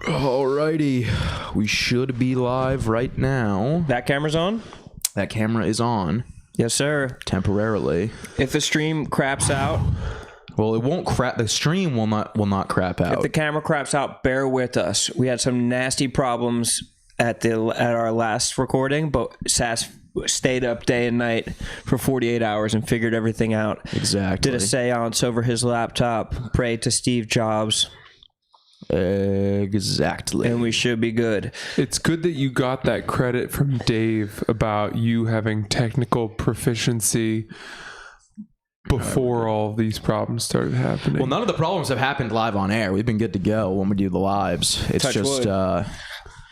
Alrighty, we should be live right now. That camera's on? That camera is on. Yes, sir. Temporarily. If the stream craps out... Well, it won't crap. The stream will not crap out. If the camera craps out, bear with us. We had some nasty problems at our last recording, but Sass stayed up day and night for 48 hours and figured everything out. Exactly. Did a seance over his laptop, prayed to Steve Jobs. Exactly. And we should be good. It's good that you got that credit from Dave about you having technical proficiency before all these problems started happening. Well, none of the problems have happened live on air. We've been good to go when we do the lives. It's Touch just wood.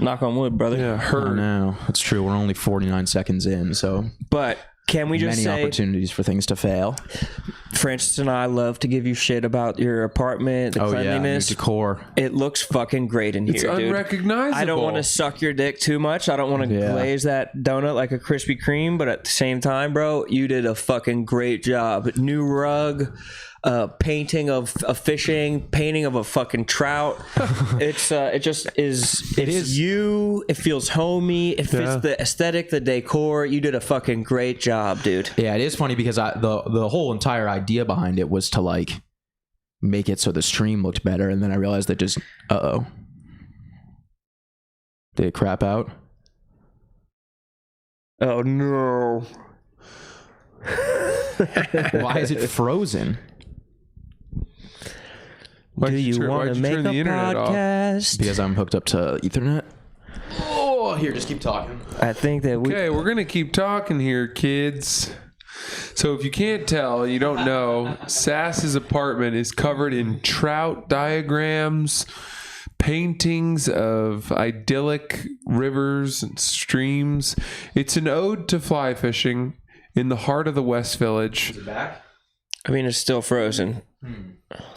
Knock on wood, brother. Yeah, I know. It's true. We're only 49 seconds in, so But can we just many say, opportunities for things to fail. Francis and I love to give you shit about your apartment, the cleanliness. New decor. It looks fucking great in it's here, dude. unrecognizable. I don't want to suck your dick too much. I don't want to glaze that donut like a Krispy Kreme, but at the same time, bro, you did a fucking great job. New rug, painting of a fishing, painting of a fucking trout. It just is. It is you. It feels homey. It fits the aesthetic, the decor. You did a fucking great job, dude. Yeah, it is funny because the whole entire idea behind it was to like make it so the stream looked better, and then I realized that just did it crap out? Oh no! Why is it frozen? Do you want to make a podcast? Because I'm hooked up to Ethernet. Oh, here, just keep talking. I think that Okay, we're going to keep talking here, kids. So if you can't tell, you don't know, Sass's apartment is covered in trout diagrams, paintings of idyllic rivers and streams. It's an ode to fly fishing in the heart of the West Village. Is it back? I mean, it's still frozen.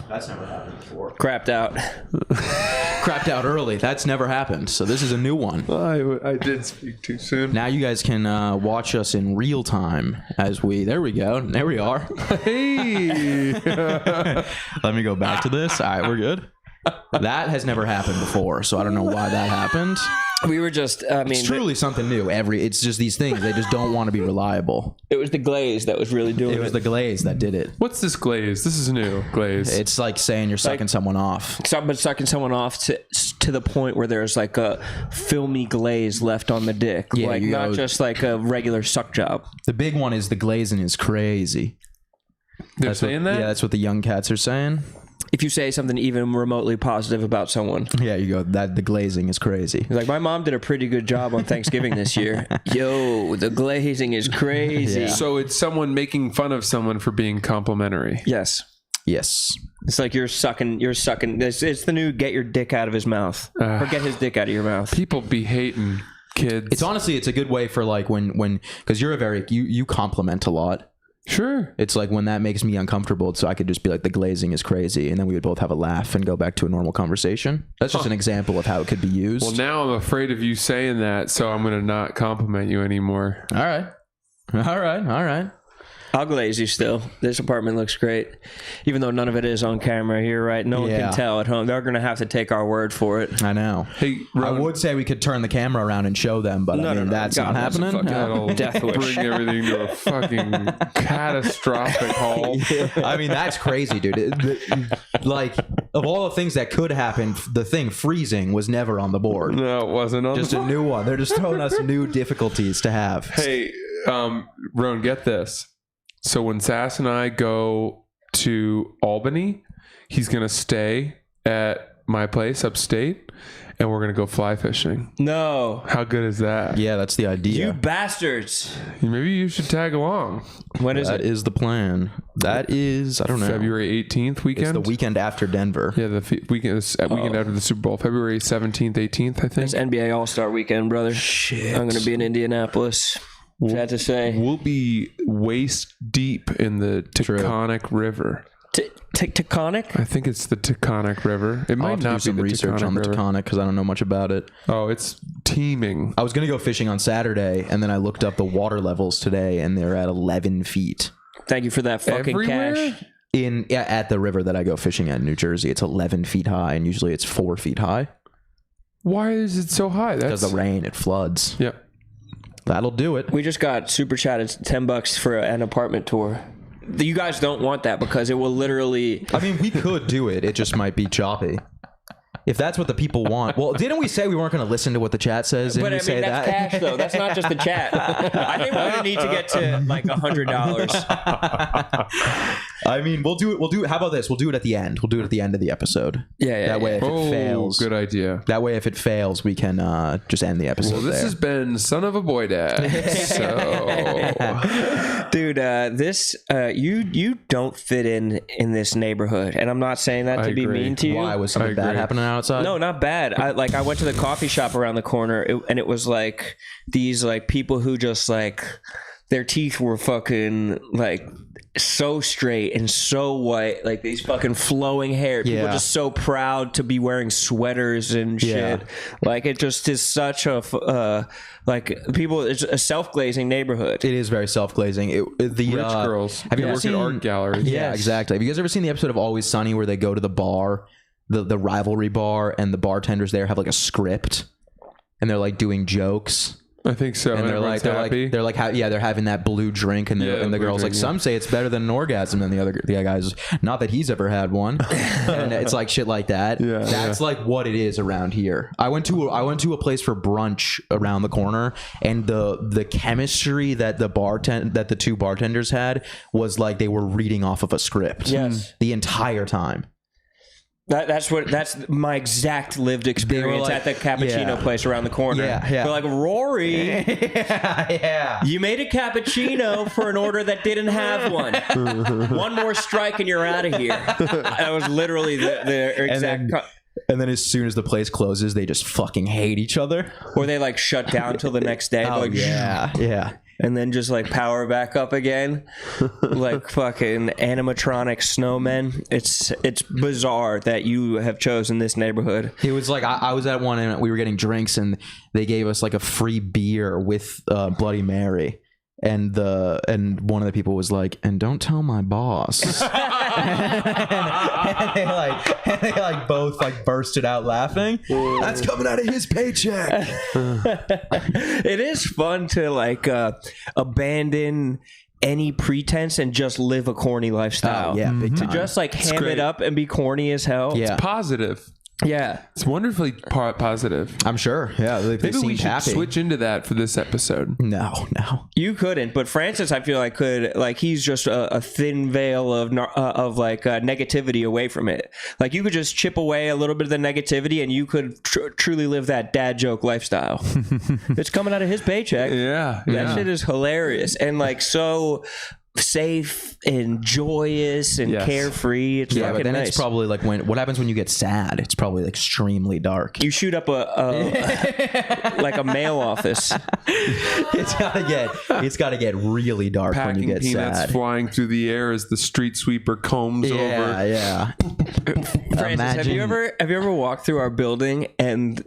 That's never happened before. Crapped out. Crapped out early. That's never happened. So this is a new one. I did speak too soon. Now you guys can watch us in real time as we... There we go. There we are. Hey! Let me go back to this. All right, we're good. That has never happened before, so I don't know why that happened. We were just, I mean... It's truly something new. It's just these things. They just don't want to be reliable. It was the glaze that was really doing it. It was the glaze that did it. What's this glaze? This is new glaze. It's like saying you're sucking someone off. But sucking someone off to the point where there's like a filmy glaze left on the dick. Yeah, like not just like a regular suck job. The big one is the glazing is crazy. They're saying that? Yeah, that's what the young cats are saying. If you say something even remotely positive about someone. Yeah, you go, that the glazing is crazy. Like, my mom did a pretty good job on Thanksgiving this year. Yo, the glazing is crazy. Yeah. So it's someone making fun of someone for being complimentary. Yes. Yes. It's like you're sucking. It's the new get your dick out of his mouth. Or get his dick out of your mouth. People be hating kids. It's honestly, it's a good way for like when because you're you compliment a lot. Sure. It's like when that makes me uncomfortable, so I could just be like, the glazing is crazy, and then we would both have a laugh and go back to a normal conversation. That's just an example of how it could be used. Well, now I'm afraid of you saying that, so I'm going to not compliment you anymore. All right. I'll glaze you still. This apartment looks great. Even though none of it is on camera here, right? No one can tell at home. They're going to have to take our word for it. I know. Hey, I would say we could turn the camera around and show them, but that's God, not happening. that'll Death wish. bring everything to a fucking catastrophic halt. I mean, that's crazy, dude. Like, of all the things that could happen, the thing freezing was never on the board. No, it wasn't on Just the a new one. They're just throwing us new difficulties to have. Hey, Roan, get this. So when Sass and I go to Albany, he's going to stay at my place upstate, and we're going to go fly fishing. No. How good is that? Yeah, that's the idea. You bastards. Maybe you should tag along. When is That it? is the plan. That is, I don't know. February 18th weekend? It's the weekend after Denver. Yeah, the weekend after the Super Bowl. February 17th, 18th, I think. It's NBA All-Star weekend, brother. Shit. I'm going to be in Indianapolis. Sad to say. We'll be waist deep in the Taconic River. Taconic? I think it's the Taconic River. It I'll might have to do not be some the research on the River. Taconic because I don't know much about it. Oh, it's teeming. I was going to go fishing on Saturday, and then I looked up the water levels today, and they're at 11 feet. Thank you for that fucking Everywhere? cash. At the river that I go fishing at in New Jersey, it's 11 feet high, and usually it's 4 feet high. Why is it so high? Because the rain, it floods. Yep. That'll do it. We just got super chatted $10 for an apartment tour. You guys don't want that because it will literally. I mean, we could do it. It just might be choppy. If that's what the people want. Well, didn't we say we weren't going to listen to what the chat says? Didn't But I we say mean, that's that? cash though. That's not just the chat. I think we're gonna need to get to like $100. I mean, we'll do it. How about this? We'll do it at the end. We'll do it at the end of the episode. Yeah. That way, if it fails, good idea. That way, if it fails, we can just end the episode. Well, this has been Son of a Boy Dad. So, dude, this you don't fit in this neighborhood, and I'm not saying that to be mean to you. Why was something bad happening outside? No, not bad. I went to the coffee shop around the corner, and it was like these like people who just like their teeth were fucking like so straight and so white, like these fucking flowing hair. People just so proud to be wearing sweaters and shit. Like it just is such a like people. It's a self-glazing neighborhood. It is very self-glazing. The rich girls. Have you ever seen art galleries? Yeah, exactly. Have you guys ever seen the episode of Always Sunny where they go to the bar, the rivalry bar, and the bartenders there have like a script, and they're like doing jokes? I think so. And they're like they're having that blue drink, and the girl's like, some say it's better than an orgasm, and the guy's not that he's ever had one, and it's like shit like that. That's like what it is around here. I went to a place for brunch around the corner, and the chemistry that the two bartenders had was like they were reading off of a script. Yes, the entire time. That's my exact lived experience at the cappuccino place around the corner. They're like, Rory, you made a cappuccino for an order that didn't have one. One more strike and you're out of here. That was literally the exact. And then as soon as the place closes, they just fucking hate each other. Or they like shut down until the next day. Oh, like, yeah. And then just like power back up again, like fucking animatronic snowmen. It's bizarre that you have chosen this neighborhood. It was like I was at one and we were getting drinks and they gave us like a free beer with Bloody Mary. And one of the people was like, and don't tell my boss. and they both bursted out laughing. That's coming out of his paycheck. It is fun to abandon any pretense and just live a corny lifestyle. Big time. To just ham it up and be corny as hell. Yeah. It's positive. Yeah, it's wonderfully positive. I'm sure. Yeah, maybe we should switch into that for this episode. No, you couldn't. But Francis, I feel like could. Like he's just a thin veil of negativity away from it. Like you could just chip away a little bit of the negativity, and you could truly live that dad joke lifestyle. It's coming out of his paycheck. That shit is hilarious and so safe and joyous and carefree. It's but then nice. It's probably like what happens when you get sad? It's probably extremely dark. You shoot up a mail office. It's gotta get really dark when you get peanuts sad. Flying through the air as the street sweeper combs over. Yeah. Francis, have you ever walked through our building and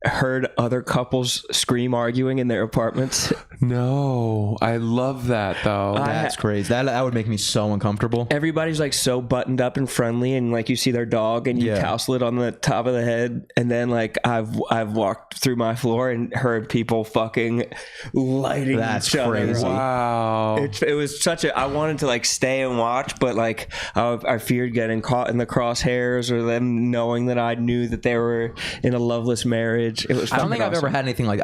heard other couples scream arguing in their apartments? No, I love that though. That's crazy. That would make me so uncomfortable. Everybody's so buttoned up and friendly, and you see their dog and you tousle it on the top of the head, and then I've walked through my floor and heard people fucking lighting each other. That's crazy. Wow. It was such a. I wanted to stay and watch, but I feared getting caught in the crosshairs or them knowing that I knew that they were in a loveless marriage. It was. I don't think I've ever had anything like.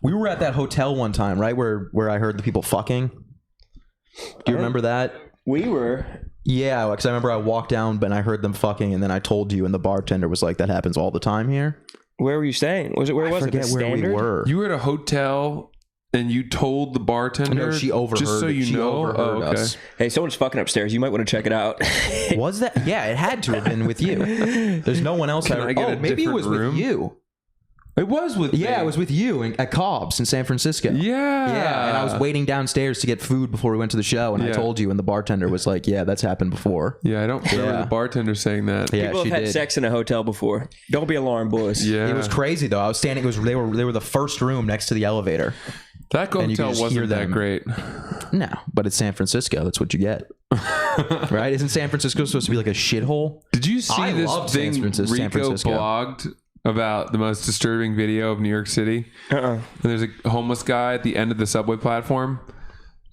We were at that hotel one time, right, where I heard the people fucking. Do you remember that? We were. Yeah, because I remember I walked down and I heard them fucking, and then I told you, and the bartender was like, "That happens all the time here." Where were you staying? Where was it? The Standard? We were. You were at a hotel. And you told the bartender? No, she overheard. Just so you know. Us. Hey, someone's fucking upstairs. You might want to check it out. Was that? Yeah, it had to have been with you. There's no one else. Maybe it was room? with you. It was with me. It was with you at Cobb's in San Francisco. Yeah, and I was waiting downstairs to get food before we went to the show, and I told you, and the bartender was like, "Yeah, that's happened before." Yeah, I don't remember the bartender saying that. Yeah, people have had sex in a hotel before. Don't be alarmed, boys. Yeah, it was crazy though. I was standing. They were the first room next to the elevator. That hotel wasn't that great. No, but it's San Francisco. That's what you get. Right? Isn't San Francisco supposed to be like a shithole? Did you see this thing Rico blogged about the most disturbing video of New York City? And there's a homeless guy at the end of the subway platform,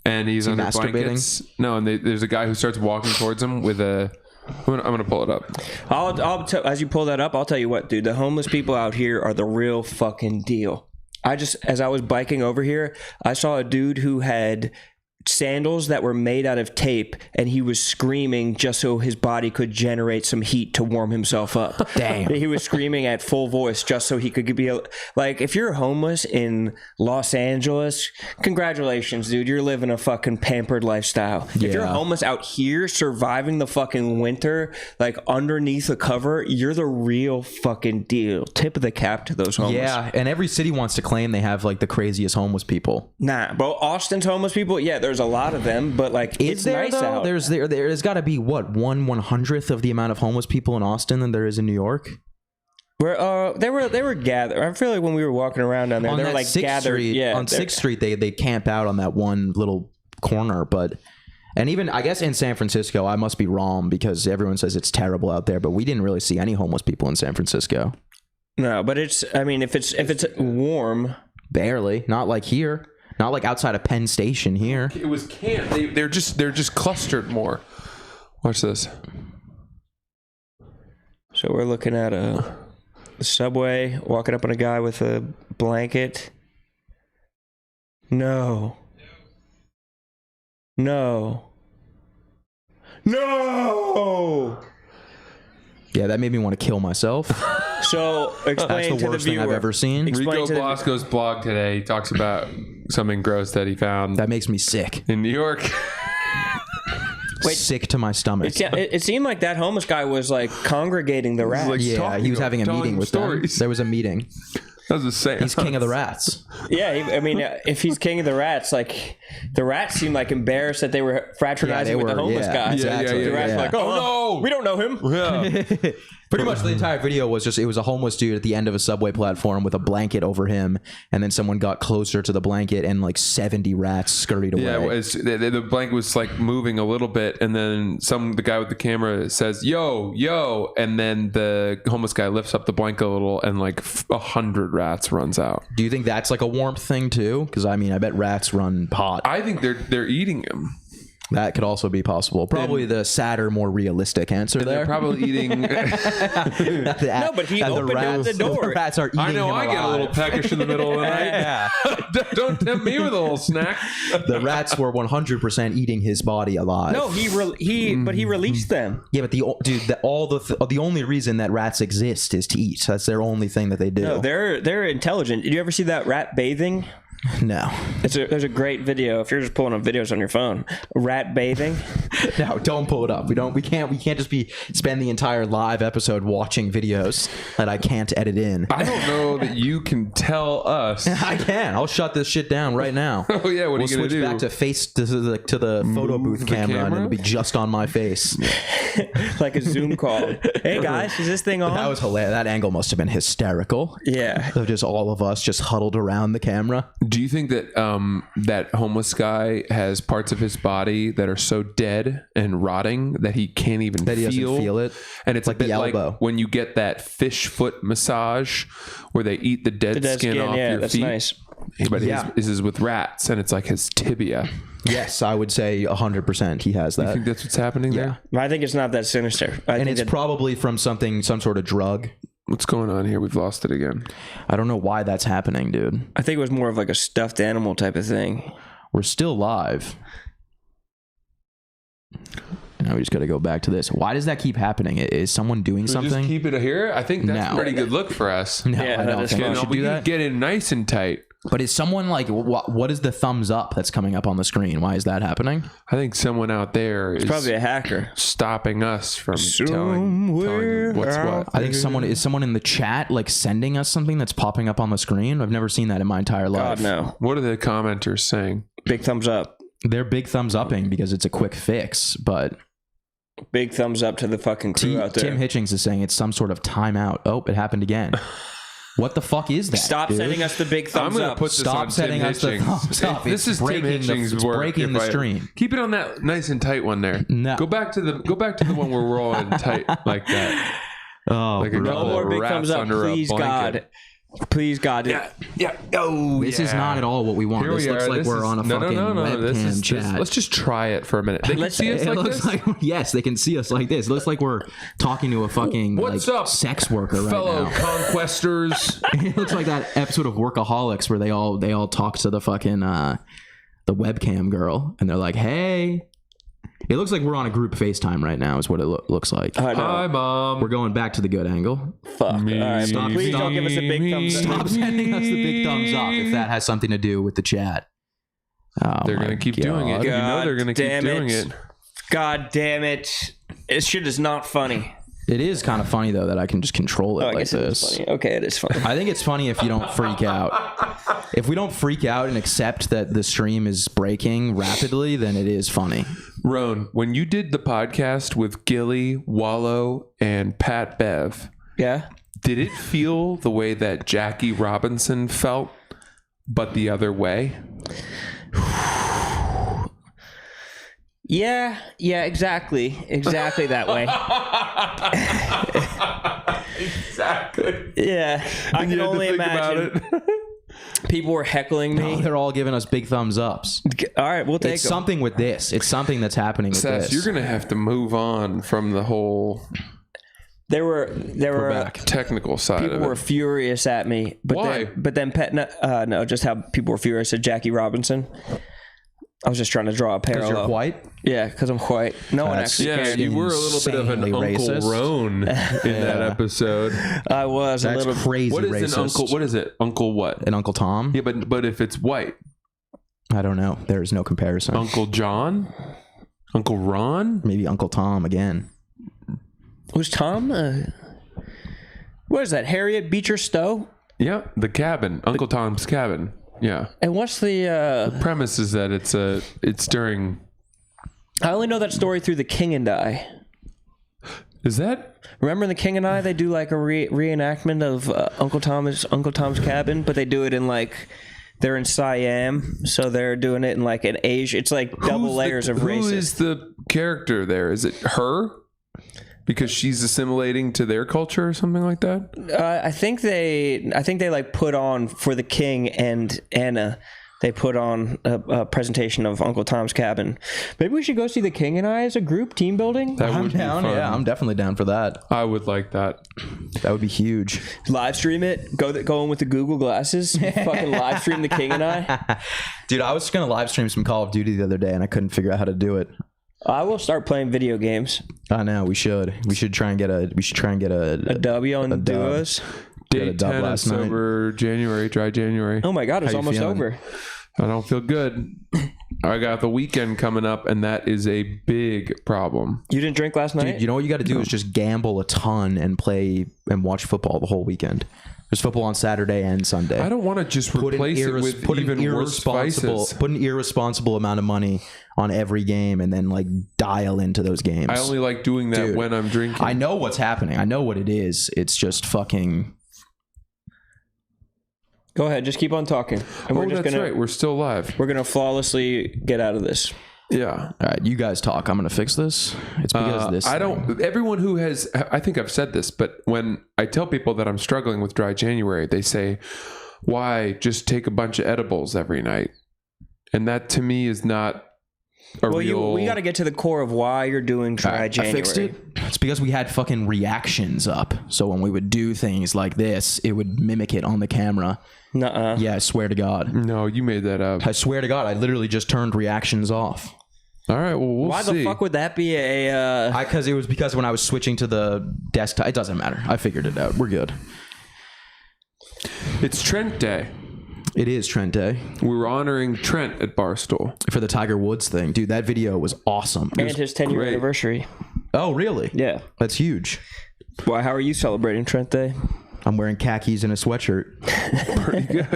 and he's under blankets. No, and there's a guy who starts walking towards him with a. I'm gonna pull it up. As you pull that up, I'll tell you what, dude. The homeless people out here are the real fucking deal. As I was biking over here, I saw a dude who had sandals that were made out of tape, and he was screaming just so his body could generate some heat to warm himself up. Damn. He was screaming at full voice just so he could be like, if you're homeless in Los Angeles, congratulations, dude. You're living a fucking pampered lifestyle. Yeah. If you're homeless out here surviving the fucking winter, like underneath a cover, you're the real fucking deal. Tip of the cap to those homeless. Yeah, and every city wants to claim they have like the craziest homeless people. Nah, bro. Austin's homeless people, yeah, there's a lot of them, but like it's nice out. There's got to be what 1/100th of the amount of homeless people in Austin than there is in New York. Where they were gathered. I feel like when we were walking around down there, On they were that like 6th gathered. Street, Yeah, on 6th Street, they camp out on that one little corner. But and even I guess in San Francisco, I must be wrong because everyone says it's terrible out there. But we didn't really see any homeless people in San Francisco. No, but it's. I mean, if it's warm, barely. Not like here. Not like outside of Penn Station here. It was camp. They're just clustered more. Watch this. So we're looking at a subway, walking up on a guy with a blanket. No. Yeah, that made me want to kill myself. So explain That's the worst thing I've ever seen. Rico Blasco's blog today, he talks about something gross that he found That makes me sick. in New York. Sick to my stomach. It seemed like that homeless guy was like congregating the rats. like- Yeah, talking he was to having a telling meeting with stories. them. There was a meeting. That was the same. He's king of the rats. Yeah, I mean, if he's king of the rats, like the rats seemed like embarrassed that they were fraternizing with the homeless guy. Exactly. The rats were like, oh no, we don't know him. Yeah. Pretty much the entire video was just, it was a homeless dude at the end of a subway platform with a blanket over him, and then someone got closer to the blanket and like 70 rats scurried away. Yeah, the blanket was like moving a little bit, and then the guy with the camera says, yo, and then the homeless guy lifts up the blanket a little, and like 100 rats runs out. Do you think that's like a warmth thing too? Because I mean, I bet rats run hot. I think they're eating him. That could also be possible. Probably the sadder, more realistic answer there. They're probably eating. No, but he opened out the door. The rats are eating I know. him I get a little peckish in the middle of the night. Yeah. Don't tempt me with a little snack. The rats were 100% eating his body alive. No, he released them. Yeah, but the only reason that rats exist is to eat. That's their only thing that they do. No, they're intelligent. Did you ever see that rat bathing? No. There's a great video if you're just pulling up videos on your phone. Rat bathing. No, don't pull it up. We can't just spend the entire live episode watching videos that I can't edit in. I don't know that you can tell us. I can. I'll shut this shit down right now. Oh yeah, what are you gonna do? We'll switch back to the photo booth camera, and it'll be just on my face. Like a Zoom call. Hey guys, is this thing on? That was hilarious. That angle must have been hysterical. Yeah. Of just all of us just huddled around the camera. Do you think that that homeless guy has parts of his body that are so dead and rotting that he can't even That he doesn't feel it? And it's like a bit the elbow. like when you get that fish foot massage where they eat the dead skin off your that's feet. nice. But this is with rats, and it's like his tibia. Yes, I would say 100% he has that. I think that's what's happening there. I think it's not that sinister. And it's probably from some sort of drug. What's going on here? We've lost it again. I don't know why that's happening, dude. I think it was more of like a stuffed animal type of thing. We're still live. Now we just got to go back to this. Why does that keep happening? Is someone doing something? Just keep it here. I think that's No. a pretty good look for us. No, Yeah, I that don't is think fun. we should we do can that. get in nice and tight. But is someone like, what is the thumbs up that's coming up on the screen? Why is that happening? I think someone out there is Probably a hacker. stopping us from telling what's what. I think someone in the chat like sending us something that's popping up on the screen. I've never seen that in my entire life. God, no. What are the commenters saying? Big thumbs up. They're big thumbs upping because it's a quick fix, but Big thumbs up to the fucking crew out there. Tim Hitchings is saying it's some sort of timeout. Oh, it happened again. What the fuck is that? Stop dude? sending us the big thumbs I'm going to up. put this Stop on sending Tim us the Hitchings. thumbs up. This It's is Tim breaking Hitchings' it's work. breaking the stream. Keep it on that nice and tight one there. No. Go back to the one where we're all in tight like that. Oh, like a No couple more of big rats thumbs up, under a please, blanket. God. Please, God. Yeah. Oh, this is not at all what we want. Here This we looks are. like This we're is- on a fucking webcam chat. Let's just try it for a minute. They can Let's- see us It like looks this. like yes, they can see us like this. It looks like we're talking to a fucking What's like, up, sex worker right fellow now. conquestors. It looks like that episode of Workaholics where they all talk to the fucking the webcam girl, and they're like, "Hey." It looks like we're on a group FaceTime right now. Is what it looks like. I know. Hi, Mom. We're going back to the good angle. Fuck. All right, Stop- please stop- don't give us a big thumbs up. Stop sending us the big thumbs up if that has something to do with the chat. Oh, They're going to keep doing it. God. You know they're going to keep damn doing it. it. God damn it. This shit is not funny. It is kind of funny though that I can just control it I like guess it is this. funny. Okay, it is funny. I think it's funny if you don't freak out. If we don't freak out and accept that the stream is breaking rapidly, then it is funny. Roan, when you did the podcast with Gilly, Wallow, and Pat Bev, Yeah? did it feel the way that Jackie Robinson felt, but the other way? Yeah, exactly. Exactly that way. Exactly. Yeah. I can only imagine. People were heckling me. They're all giving us big thumbs ups. All right, we'll take It's them. something with this. It's something that's happening with Sass, this. you're going to have to move on from the whole There were technical side people of it. were furious at me. But Why? Then no, just how people were furious at Jackie Robinson. I was just trying to draw a Because parallel. you're white. Yeah, because I'm white. No one That's- actually Yeah, cared. you were a little bit of an Insanely Uncle racist. Roan in that episode. I was That's a little. crazy What is racist. an uncle? What is it? Uncle what? An Uncle Tom? Yeah, but if it's white, I don't know. There is no comparison. Uncle John, Uncle Ron. Maybe Uncle Tom again. Was Tom? What is that? Harriet Beecher Stowe? Yeah, the cabin, Uncle Tom's cabin. Yeah. And what's the? Premise is that it's during. I only know that story through The King and I. Is that? Remember in The King and I, they do like a reenactment of Uncle Tom's cabin, but they do it in like they're in Siam, so they're doing it in like an Asia. It's like double layers of racist. Who is the character there? Is it her? Because she's assimilating to their culture or something like that. I think they like put on for the King and Anna. They put on a presentation of Uncle Tom's cabin. Maybe we should go see The King and I as a group, team building. That would be down. fun. Yeah, I'm definitely down for that. I would like that. That would be huge. Live stream it. Go in with the Google glasses. Fucking live stream The King and I. Dude, I was just gonna live stream some Call of Duty the other day and I couldn't figure out how to do it. I will start playing video games. I know, we should. We should try and get a A W on the dub. duos. Got a Day dub 10 last is night. over January, dry January. Oh my God, it's How you almost feeling? over. I don't feel good. I got the weekend coming up, and that is a big problem. You didn't drink last night? Dude, you know what you got to do is just gamble a ton and play and watch football the whole weekend. There's football on Saturday and Sunday. I don't want to just replace it with even worse vices. Put an irresponsible amount of money on every game and then like dial into those games. I only like doing that Dude, when I'm drinking. I know what's happening. I know what it is. It's just fucking. Go ahead, just keep on talking. And Oh, that's right. We're still live. We're gonna flawlessly get out of this. Yeah. All right, you guys talk. I'm gonna fix this. It's because this. I don't. Everyone who has, I think I've said this, but when I tell people that I'm struggling with dry January, they say, "Why just take a bunch of edibles every night?" And that to me is not a real. We got to get to the core of why you're doing dry January. I fixed it. It's because we had fucking reactions up. So when we would do things like this, it would mimic it on the camera. Nuh-uh. Yeah, I swear to God. No, you made that up. I swear to God, I literally just turned reactions off. All right. Well, we'll Why see. the fuck would that be a? Because it was because when I was switching to the desktop, it doesn't matter. I figured it out. We're good. It's Trent Day. It is Trent Day We were honoring Trent at Barstool. for the Tiger Woods thing, dude. That video was awesome. It And was- his 10-year great. anniversary. oh, really? Yeah. That's huge. Why? How are you celebrating Trent Day? I'm wearing khakis and a sweatshirt. Pretty good.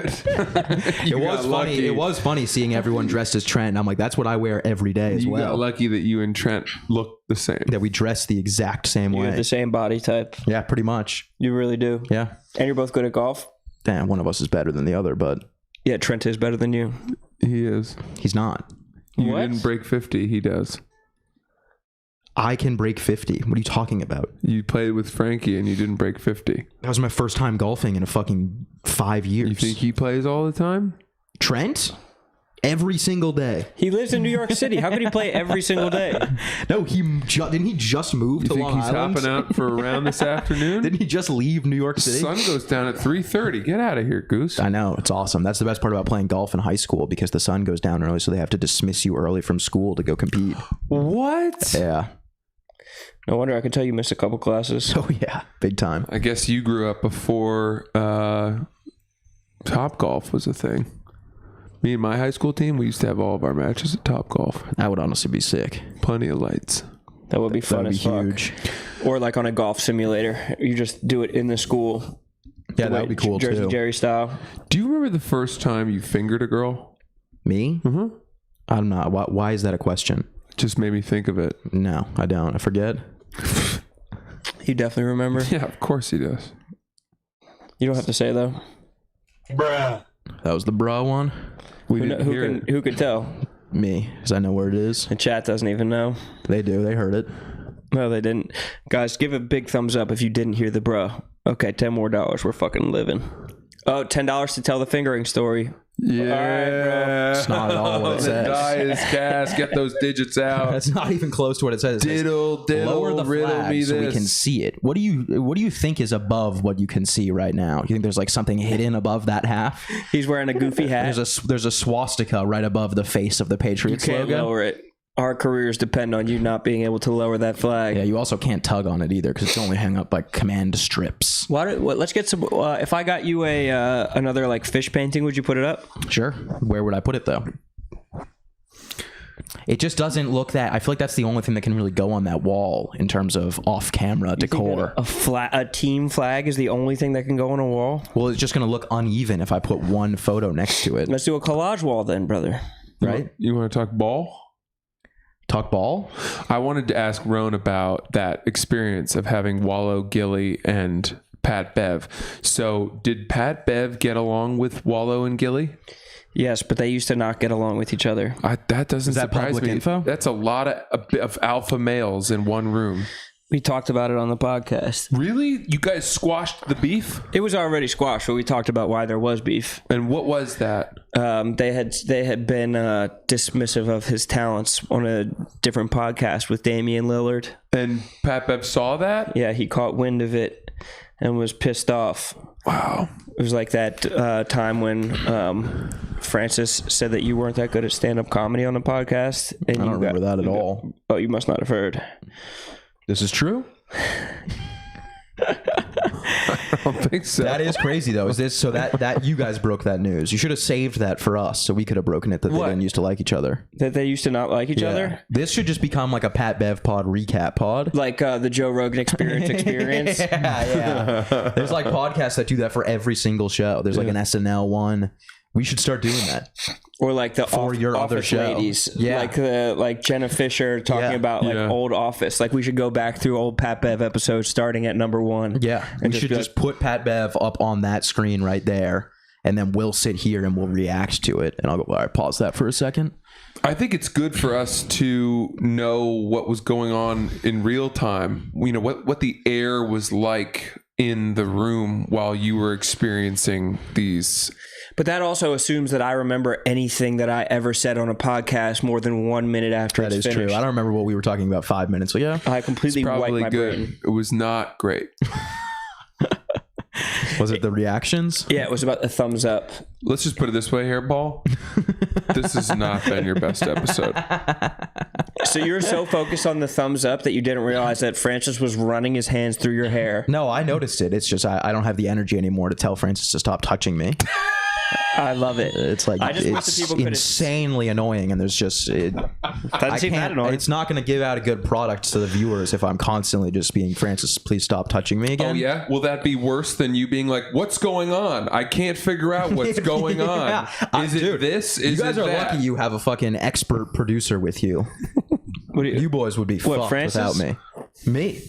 It was funny. It was funny seeing everyone dressed as Trent. And I'm like, that's what I wear every day as You well. got lucky that you and Trent look the same. That we dress the exact same You way. have the same body type. Yeah, pretty much. You really do. Yeah. And you're both good at golf. Damn, one of us is better than the other, but Yeah, Trent is better than you. He is. he's not. You What? didn't break 50. He does. I can break 50. What are you talking about? You played with Frankie and you didn't break 50. That was my first time golfing in a fucking 5 years. You think he plays all the time? Trent? Every single day. He lives in New York City. How could he play every single day? No, didn't he just move to Long Island? You think he's hopping out for a round this afternoon? Didn't he just leave New York City? The sun goes down at 3:30. Get out of here, Goose. I know. It's awesome. That's the best part about playing golf in high school, because the sun goes down early, so they have to dismiss you early from school to go compete. What? Yeah. No wonder. I could tell you missed a couple classes. Oh, yeah. Big time. I guess you grew up before Topgolf was a thing. Me and my high school team, we used to have all of our matches at Topgolf. That would honestly be sick. Plenty of lights. That would be fun as fuck. Huge. Or like on a golf simulator. You just do it in the school. Yeah, that would be cool Jersey too. Jerry style. Do you remember the first time you fingered a girl? Me? Mm-hmm. I'm not. Why is that a question? Just made me think of it. No, I don't. I forget. You definitely remember? Yeah, of course he does. You don't have to say though. Bruh. That was the bra one? Who could tell? Me, because I know where it is. The chat doesn't even know. They do. They heard it. No, they didn't. Guys, give a big thumbs up if you didn't hear the bro. Okay, $10 more. We're fucking living. Oh, $10 to tell the fingering story. Yeah. All right, bro. It's not at all what it The says. die is cast. Get those digits out. That's not even close to what it says. It says, Diddle, lower the riddle flag me so we this. can see it. What do you think is above what you can see right now? You think there's like something hidden above that half? He's wearing a goofy hat. There's a swastika right above the face of the Patriots You can't logo. lower it. Our careers depend on you not being able to lower that flag. Yeah, you also can't tug on it either because it's only hung up by command strips. Let's get some. If I got you another like fish painting, would you put it up? Sure. Where would I put it though? It just doesn't look that. I feel like that's the only thing that can really go on that wall in terms of off-camera decor. A team flag is the only thing that can go on a wall. Well, it's just going to look uneven if I put one photo next to it. Let's do a collage wall then, brother. Right? You want to talk ball? Talk ball? I wanted to ask Roan about that experience of having Wallow, Gilly, and Pat Bev. So did Pat Bev get along with Wallow and Gilly? Yes, but they used to not get along with each other. That doesn't surprise public me. info? That's a lot of alpha males in one room. We talked about it on the podcast. Really? You guys squashed the beef? It was already squashed, but we talked about why there was beef. And what was that? They had been dismissive of his talents on a different podcast with Damian Lillard. And Pat Bev saw that? Yeah, he caught wind of it and was pissed off. Wow. It was like that time when Francis said that you weren't that good at stand-up comedy on the podcast. And I don't remember that at all. Oh, you must not have heard. This is true? I don't think so. That is crazy though. Is this so that you guys broke that news? You should have saved that for us so we could have broken it that they didn't used to like each other. That they used to not like each other? This should just become like a Pat Bev pod recap pod. Like the Joe Rogan experience. Yeah. There's like podcasts that do that for every single show. There's like an SNL one. We should start doing that. Or like the your other Office show. ladies. Yeah. Like Jenna Fisher talking about like old Office. Like we should go back through old Pat Bev episodes starting at number 1. Yeah. And we should just put Pat Bev up on that screen right there. And then we'll sit here and we'll react to it. And I'll go, all right, pause that for a second. I think it's good for us to know what was going on in real time. You know, what the air was like in the room while you were experiencing these. But that also assumes that I remember anything that I ever said on a podcast more than 1 minute after That it's is finished. true. I don't remember what we were talking about 5 minutes ago. I completely wiped Probably my good. brain. It was not great. Was it the reactions? Yeah, it was about the thumbs up. Let's just put it this way, Hairball. This has not been your best episode. So you're so focused on the thumbs up that you didn't realize that Francis was running his hands through your hair. No, I noticed it. It's just I don't have the energy anymore to tell Francis to stop touching me. I love it. It's like I just wish it's that people could insanely annoying, and there's just doesn't seem that annoying. It's not going to give out a good product to the viewers if I'm constantly just being Francis, please stop touching me again. Oh yeah, will that be worse than you being like, "What's going on? I can't figure out what's going on. Is it Dude, this? Is you guys it are that?" lucky you have a fucking expert producer with you. What do You boys would be fucked Francis? without me. Me.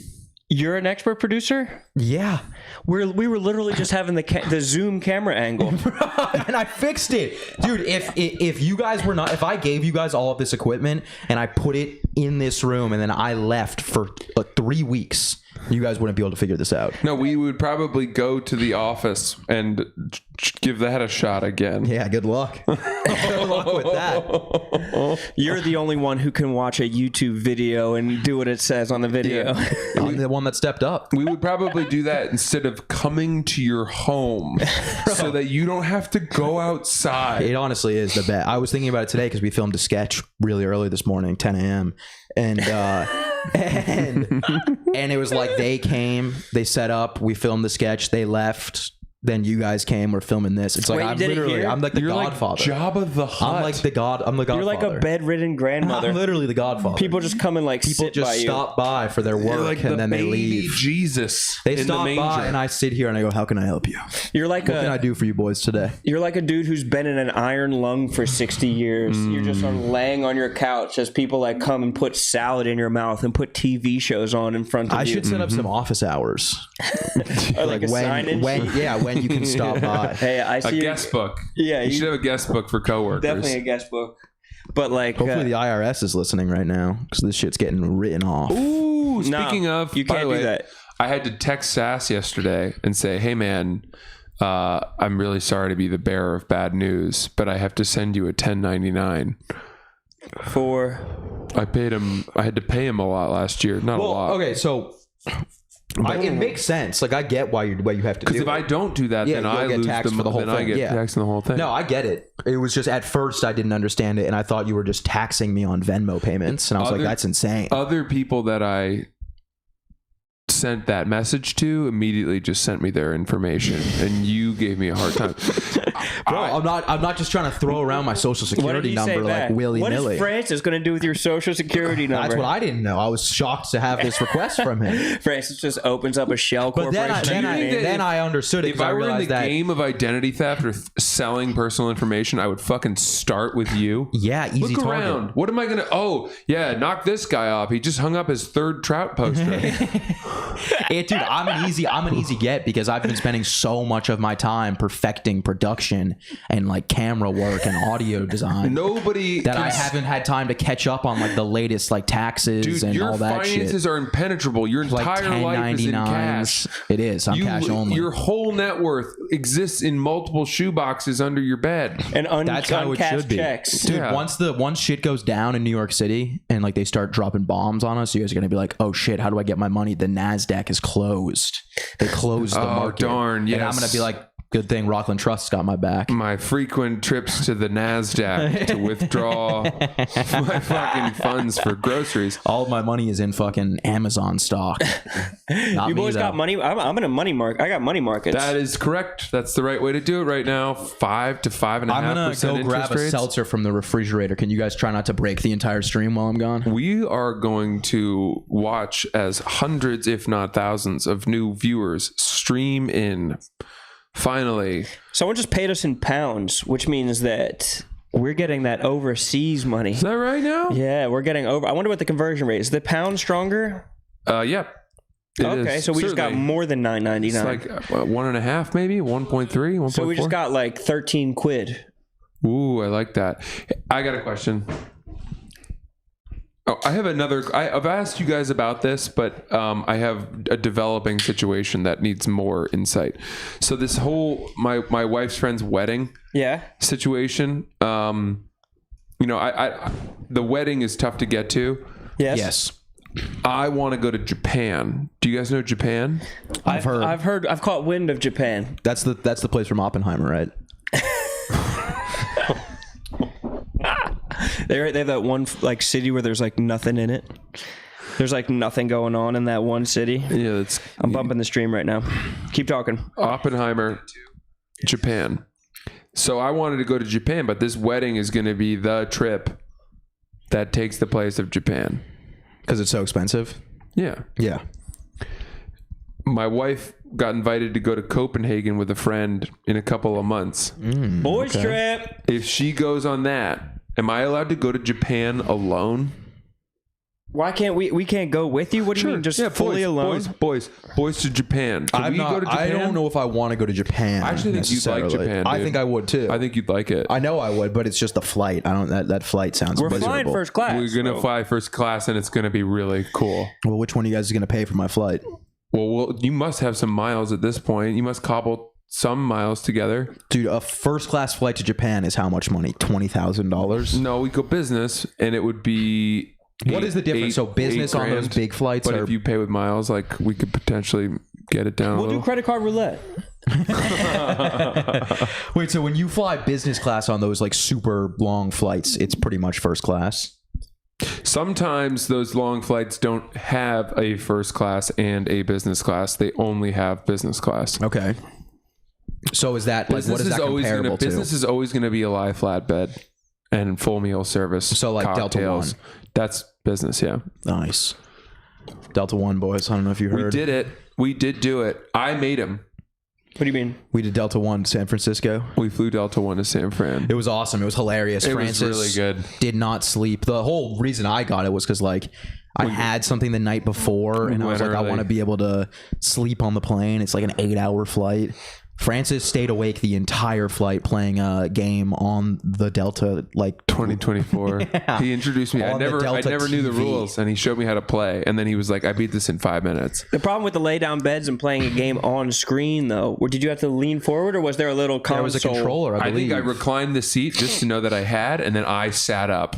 You're an expert producer? Yeah. We were literally just having the Zoom camera angle. And I fixed it. Dude, if you guys were not, if I gave you guys all of this equipment and I put it in this room and then I left for 3 weeks, you guys wouldn't be able to figure this out. No, we would probably go to the office and give that a shot again. Yeah, good luck. Good luck with that. You're the only one who can watch a YouTube video and do what it says on the video. Yeah. I'm the one that stepped up. We would probably do that instead of coming to your home so that you don't have to go outside. It honestly is the bet. I was thinking about it today because we filmed a sketch really early this morning, 10 a.m. And it was like they came, they set up, we filmed the sketch, they left. Then you guys came. We're filming this. It's like Wait, I'm like the You're Godfather. like Jabba the Hutt. I'm like the Godfather. You're like a bedridden grandmother. I'm literally the Godfather. People just come and like People sit just by you. stop by for their You're work like and then they baby leave. Jesus. They in the stop manger. by and I sit here and I go, "How can I help you? You're like What can I do for you boys today?" You're like a dude who's been in an iron lung for 60 years. You're just laying on your couch as people like come and put salad in your mouth and put TV shows on in front of I you. should set up some office hours, Or like a signage. when you can stop by. Hey, I see A guest book. Yeah, you should have a guest book for coworkers. definitely a guest book. But like, Hopefully the IRS is listening right now because this shit's getting written off. Ooh, speaking of, you by can't the way, do that. I had to text Sass yesterday and say, "Hey man, I'm really sorry to be the bearer of bad news, but I have to send you a 1099." For I paid him. I had to pay him a lot last year. Not a lot. Okay, so it makes sense. Like I get why you have to do it. Because if I don't do that, then you'll I get lose taxed for the whole then I thing. get Yeah. taxed on the whole thing. No, I get it. It was just at first I didn't understand it, and I thought you were just taxing me on Venmo payments, and I was like, "That's insane." Other people that I sent that message to immediately just sent me their information, and you gave me a hard time. Bro, I'm not just trying to throw around my social security number like willy What nilly. is Francis going to do with your social security number? That's what I didn't know. I was shocked to have this request from him. Francis just opens up a shell But corporation. then I understood it If because I I were in the realized that. game of identity theft or selling personal information, I would fucking start with you. Yeah, easy Look target. around. What am I gonna? Oh, yeah, knock this guy off. He just hung up his third trout poster. Dude, I'm an easy get because I've been spending so much of my time perfecting production and like camera work and audio design. Nobody that I haven't had time to catch up on like the latest like taxes Dude, and your all that shit. finances are impenetrable. Your Like entire life is in 1099s. cash. It is. I'm cash only. Your whole net worth exists in multiple shoeboxes under your bed. And That's how it should be. checks. Dude, Yeah. once shit goes down in New York City and like they start dropping bombs on us, you guys are gonna be like, "Oh shit, how do I get my money? The NASDAQ is closed. They closed the market." Darn, And I'm yes. gonna be like, "Good thing Rockland Trust's got my back." My frequent trips to the NASDAQ to withdraw my fucking funds for groceries. All of my money is in fucking Amazon stock. Not You me, boys though. got money. I'm in a money market. I got money markets. That is correct. That's the right way to do it right now. 5 to 5.5% I'm gonna go interest grab a rates. seltzer from the refrigerator. Can you guys try not to break the entire stream while I'm gone? We are going to watch as hundreds, if not thousands, of new viewers stream in. Finally. Someone just paid us in pounds, which means that we're getting that overseas money. Is that right now? Yeah, we're getting over. I wonder what the conversion rate is. Is the pound stronger? Yeah. It Okay, is. so we just got Certainly. more than $9.99. It's like 1.5, maybe 1.3, 1.4. So we just got like 13 quid. Ooh, I like that. I got a question. Oh, I have another. I've asked you guys about this, but I have a developing situation that needs more insight. So this whole my wife's friend's wedding Yeah. situation. You know, I the wedding is tough to get to. Yes. I want to go to Japan. Do you guys know Japan? I've heard. I've caught wind of Japan. That's the place from Oppenheimer, right? They have that one like city where there's like nothing in it. There's like nothing going on in that one city. Yeah, that's I'm bumping the stream right now. Keep talking. Oppenheimer, Japan. So I wanted to go to Japan, but this wedding is going to be the trip that takes the place of Japan. Because it's so expensive. Yeah. Yeah. My wife got invited to go to Copenhagen with a friend in a couple of months. Boys trip. If she goes on that, am I allowed to go to Japan alone? Why can't we can't go with you? What do you mean, just fully alone? Boys to Japan. Can we go to Japan? I don't know if I want to go to Japan. I actually think you'd like Japan, dude. I think I would too. I think you'd like it. I know I would, but it's just the flight. I don't. That flight sounds. We're miserable. flying first class. We're gonna fly first class, and it's gonna be really cool. Well, which one of you guys is gonna pay for my flight? Well, you must have some miles at this point. You must cobble some miles together. Dude, a first class flight to Japan is how much money? $20,000? No, we go business, and it would be. What is the difference? So business on those big flights, but if you pay with miles, like we could potentially get it down. We'll do credit card roulette. Wait, so when you fly business class on those like super long flights, it's pretty much first class? Sometimes those long flights don't have a first class and a business class. They only have business class. Okay. So is that like what is that comparable to? Business is always going to be a lie flatbed and full meal service. So like cocktails. Delta One. That's business, yeah. Nice. Delta One, boys. I don't know if you heard. We did it. We did do it. I made him. What do you mean? We did Delta One San Francisco. We flew Delta One to San Fran. It was awesome. It was hilarious. It Francis was really good. Did not sleep. The whole reason I got it was because like I had something the night before, and I was like, I want to be able to sleep on the plane. It's like an 8-hour flight. Francis stayed awake the entire flight playing a game on the Delta, like 2024. Yeah. He introduced me. I never knew the rules, and he showed me how to play. And then he was like, "I beat this in 5 minutes." The problem with the lay down beds and playing a game on screen, though, did you have to lean forward, or was there a little console? There was a controller. I believe. I think I reclined the seat just to know that I had, and then I sat up.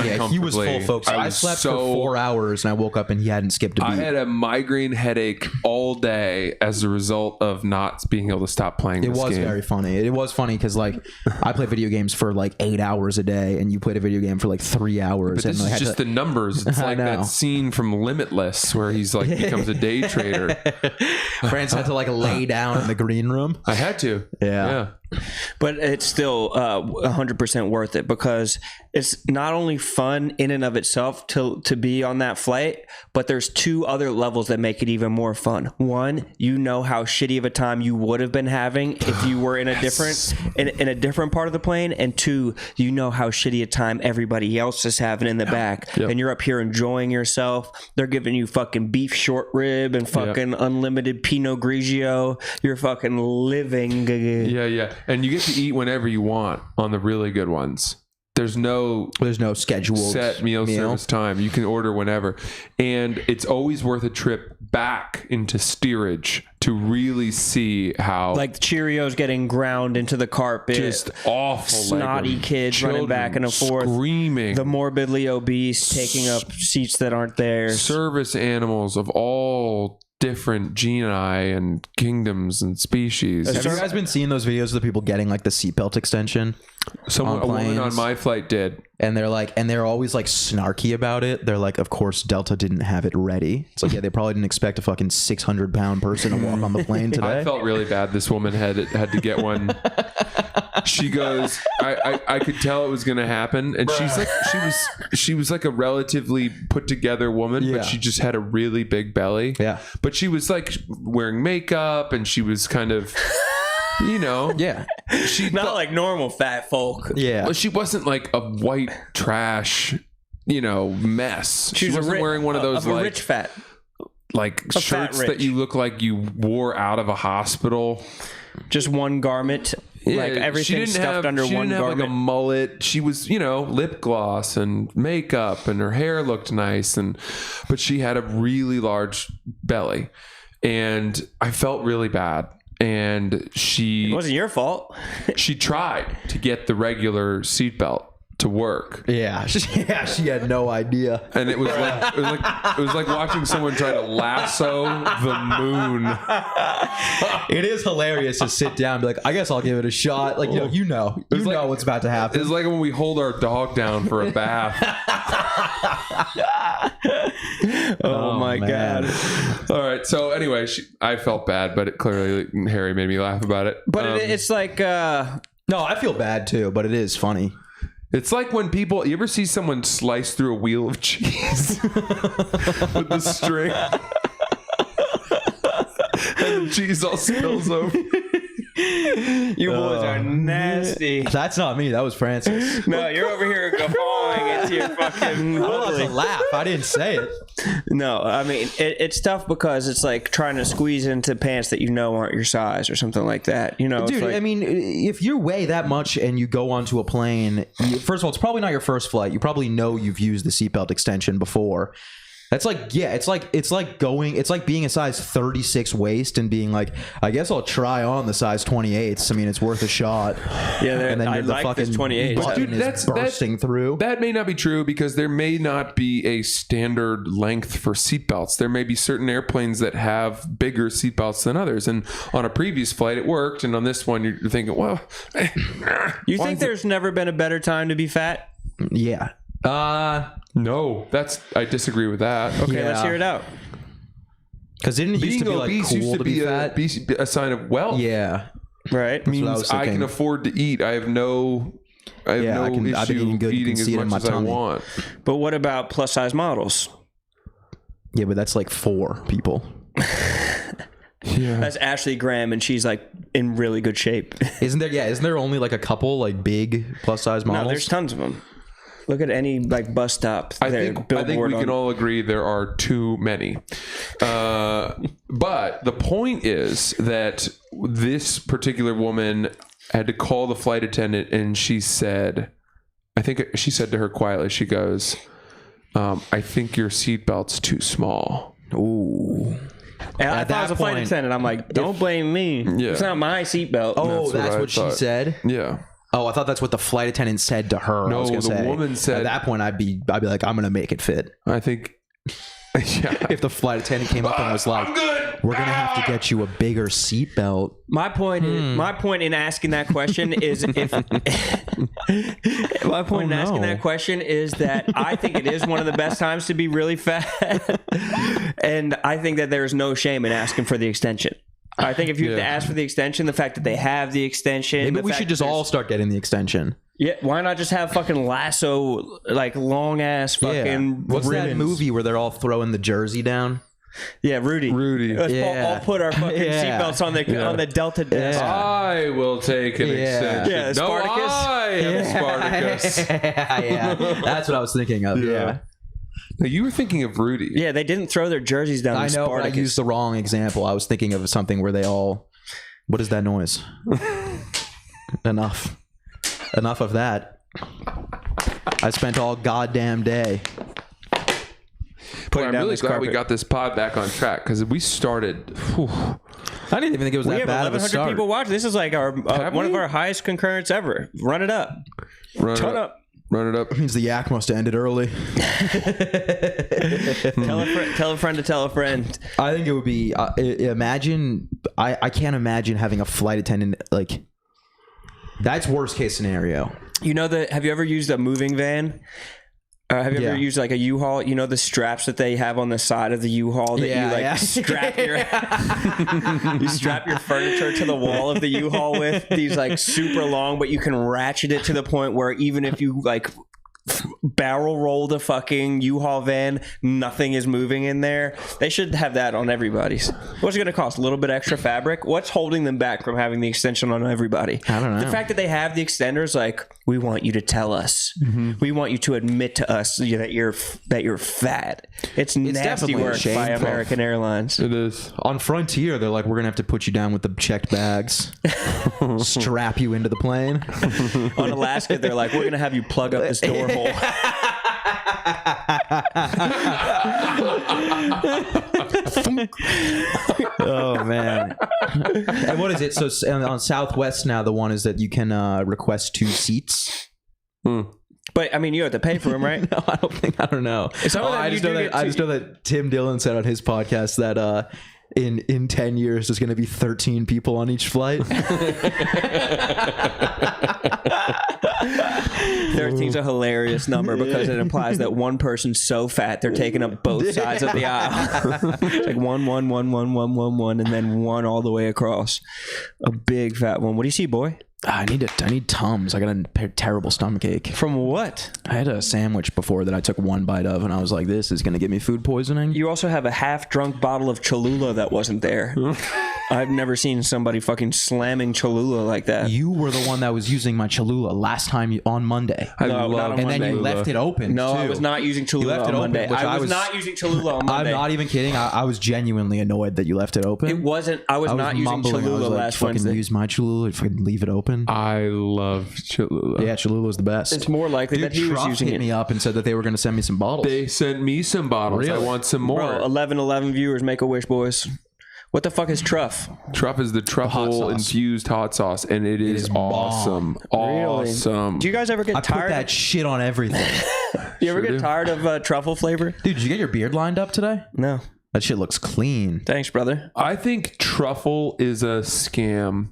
Yeah, he was full, folks. I slept for 4 hours, and I woke up, and he hadn't skipped a beat. I had a migraine headache all day as a result of not being able to stop playing this game. It was very funny. It was funny because like I play video games for like 8 hours a day, and you played a video game for like 3 hours. But this is just the numbers. It's like that scene from Limitless where he's like becomes a day trader. France had to like lay down in the green room. I had to. Yeah. But it's still 100% worth it because it's not only fun in and of itself to be on that flight, but there's 2 other levels that make it even more fun. One, you know how shitty of a time you would have been having if you were in a different in a different part of the plane, and 2, you know how shitty a time everybody else is having in the back, and you're up here enjoying yourself. They're giving you fucking beef short rib and fucking unlimited Pinot Grigio. You're fucking living. Yeah. And you get to eat whenever you want on the really good ones. There's no scheduled set meal service time. You can order whenever. And it's always worth a trip back into steerage to really see how... Like the Cheerios getting ground into the carpet. Just awful. Snotty kids running back and forth. Screaming. The morbidly obese taking up seats that aren't theirs. Service animals of all different genii and kingdoms and species. Have you guys been seeing those videos of the people getting like the seatbelt extension? A woman on my flight did, and they're always like snarky about it. They're like, of course Delta didn't have it ready. It's like, yeah, they probably didn't expect a fucking 600-pound person to walk on the plane today. I felt really bad. This woman had to get one. She goes, I could tell it was going to happen, and she was like a relatively put together woman, but she just had a really big belly. Yeah, but she was like wearing makeup, and she was kind of. She not like normal fat folk. Yeah, well, she wasn't like a white trash, mess. She wasn't wearing one of those like rich fat, like shirts that you look like you wore out of a hospital. Just one garment, like everything stuffed under one garment. She didn't have like a mullet. She was, lip gloss and makeup, and her hair looked nice, but she had a really large belly, and I felt really bad. And it wasn't your fault. She tried to get the regular seatbelt to work. Yeah, she had no idea. And it was like watching someone try to lasso the moon. It is hilarious to sit down and be like, I guess I'll give it a shot. Like, you know what's about to happen. It's like when we hold our dog down for a bath. Oh my God. All right. So anyway, I felt bad, but clearly Harry made me laugh about it. But it's like... No, I feel bad too, but it is funny. It's like when you ever see someone slice through a wheel of cheese with the string and the cheese all spills over. You boys are nasty. That's not me. That was Francis. No, you're over here guffawing into your fucking. That was a laugh. I didn't say it. No, I mean it's tough because it's like trying to squeeze into pants that you know aren't your size or something like that. You know, dude. Like, I mean, if you weigh that much and you go onto a plane, first of all, it's probably not your first flight. You probably know you've used the seatbelt extension before. That's like, yeah, it's like being a size 36 waist and being like, I guess I'll try on the size 28s. I mean, it's worth a shot. Yeah, and then I the like fucking this 28s. button is bursting through. That may not be true because there may not be a standard length for seatbelts. There may be certain airplanes that have bigger seatbelts than others. And on a previous flight, it worked. And on this one, you're thinking, well, you think there's never been a better time to be fat? Yeah. No, I disagree with that. Okay, let's hear it out. Because it used to be like cool to be fat. Be a sign of wealth. Yeah. Right. Means I can afford to eat. I have no issue eating as much as I want. But what about plus size models? Yeah, but that's like 4 people. Yeah. That's Ashley Graham, and she's like in really good shape. Isn't there only like a couple like big plus size models? No, there's tons of them. Look at any like bus stop. I think we can all agree there are too many. But the point is that this particular woman had to call the flight attendant, and she said, I think she said to her quietly, she goes, I think your seatbelt's too small. Ooh. And I thought I was a flight attendant. I'm like, don't blame me. Yeah. It's not my seatbelt. Oh, that's what she said? Yeah. Oh, I thought that's what the flight attendant said to her. No, the woman said. At that point, I'd be like, I'm gonna make it fit. I think. Yeah. If the flight attendant came up and was like, "We're gonna have to get you a bigger seatbelt." My point in asking that question is that question is that I think it is one of the best times to be really fat, and I think that there is no shame in asking for the extension. I think if you have to ask for the extension, the fact that they have the extension, maybe we should just all start getting the extension. Yeah, why not just have fucking lasso, like long ass fucking. What's ribbons? that movie where they're all throwing the jersey down? Yeah, Rudy. Let's all put our fucking seatbelts on the Delta desk. I will take an extension. Yeah, Spartacus. No, I am Spartacus. Yeah, that's what I was thinking of. Yeah. Now, you were thinking of Rudy. Yeah, they didn't throw their jerseys down. I know, but I used the wrong example. I was thinking of something where they all. What is that noise? Enough of that. I spent all goddamn day. I'm really glad we got this pod back on track because we started. I didn't even think it was that bad of a start. 1,100 people watching. This is like our one of our highest concurrents ever. Run it up. Turn up. Run it up. It means the yak must have ended early. Tell a friend to tell a friend. I think it would be. Imagine. I can't imagine having a flight attendant like. That's worst case scenario. You know have you ever used a moving van? Have you ever used like a U-Haul? You know the straps that they have on the side of the U-Haul that strap your you strap your furniture to the wall of the U-Haul with these like super long, but you can ratchet it to the point where even if you like barrel roll the fucking U-Haul van, nothing is moving in there. They should have that on everybody's. What's it going to cost? A little bit extra fabric? What's holding them back from having the extension on everybody? I don't know. The fact that they have the extenders, like, we want you to tell us. Mm-hmm. We want you to admit to us that you're fat. It's nasty work by American Airlines. It is. On Frontier, they're like, we're going to have to put you down with the checked bags. Strap you into the plane. On Alaska, they're like, we're going to have you plug up this door hole. Oh man. And what is it? So on Southwest now, the one is that you can request 2 seats. But I mean, you have to pay for them, right? No, I don't know. I just know that Tim Dillon said on his podcast that in 10 years there's going to be 13 people on each flight. 13's a hilarious number because it implies that one person's so fat they're taking up both sides of the aisle. Like one, and then one all the way across. A big fat one. What do you see, boy? I need Tums. I got a terrible stomach ache. From what? I had a sandwich before that I took one bite of, and I was like, "This is going to give me food poisoning." You also have a half-drunk bottle of Cholula that wasn't there. I've never seen somebody fucking slamming Cholula like that. You were the one that was using my Cholula last time on Monday. I No, love not on and then Monday. you left it open. No, too. I was not using Cholula left it on open, Monday. which I was not using Cholula on Monday. I'm not even kidding. I was genuinely annoyed that you left it open. It wasn't. I was not using mumbling. I was Cholula like, last fucking Wednesday. use my Cholula. Fucking leave it open. I love Cholula. Yeah, Cholula was the best. It's more likely Dude, that he was Truff using hit it. me up and said that they were going to send me some bottles. They sent me some bottles. I Really? want some more. Bro, 11 viewers, make a wish, boys. What the fuck is Truff? Truff is the truffle infused hot sauce, and it is awesome. Awesome. Do you guys ever get I put tired? that shit on everything. You ever get tired of truffle flavor? Dude, did you get your beard lined up today? No. That shit looks clean. Thanks, brother. I think truffle is a scam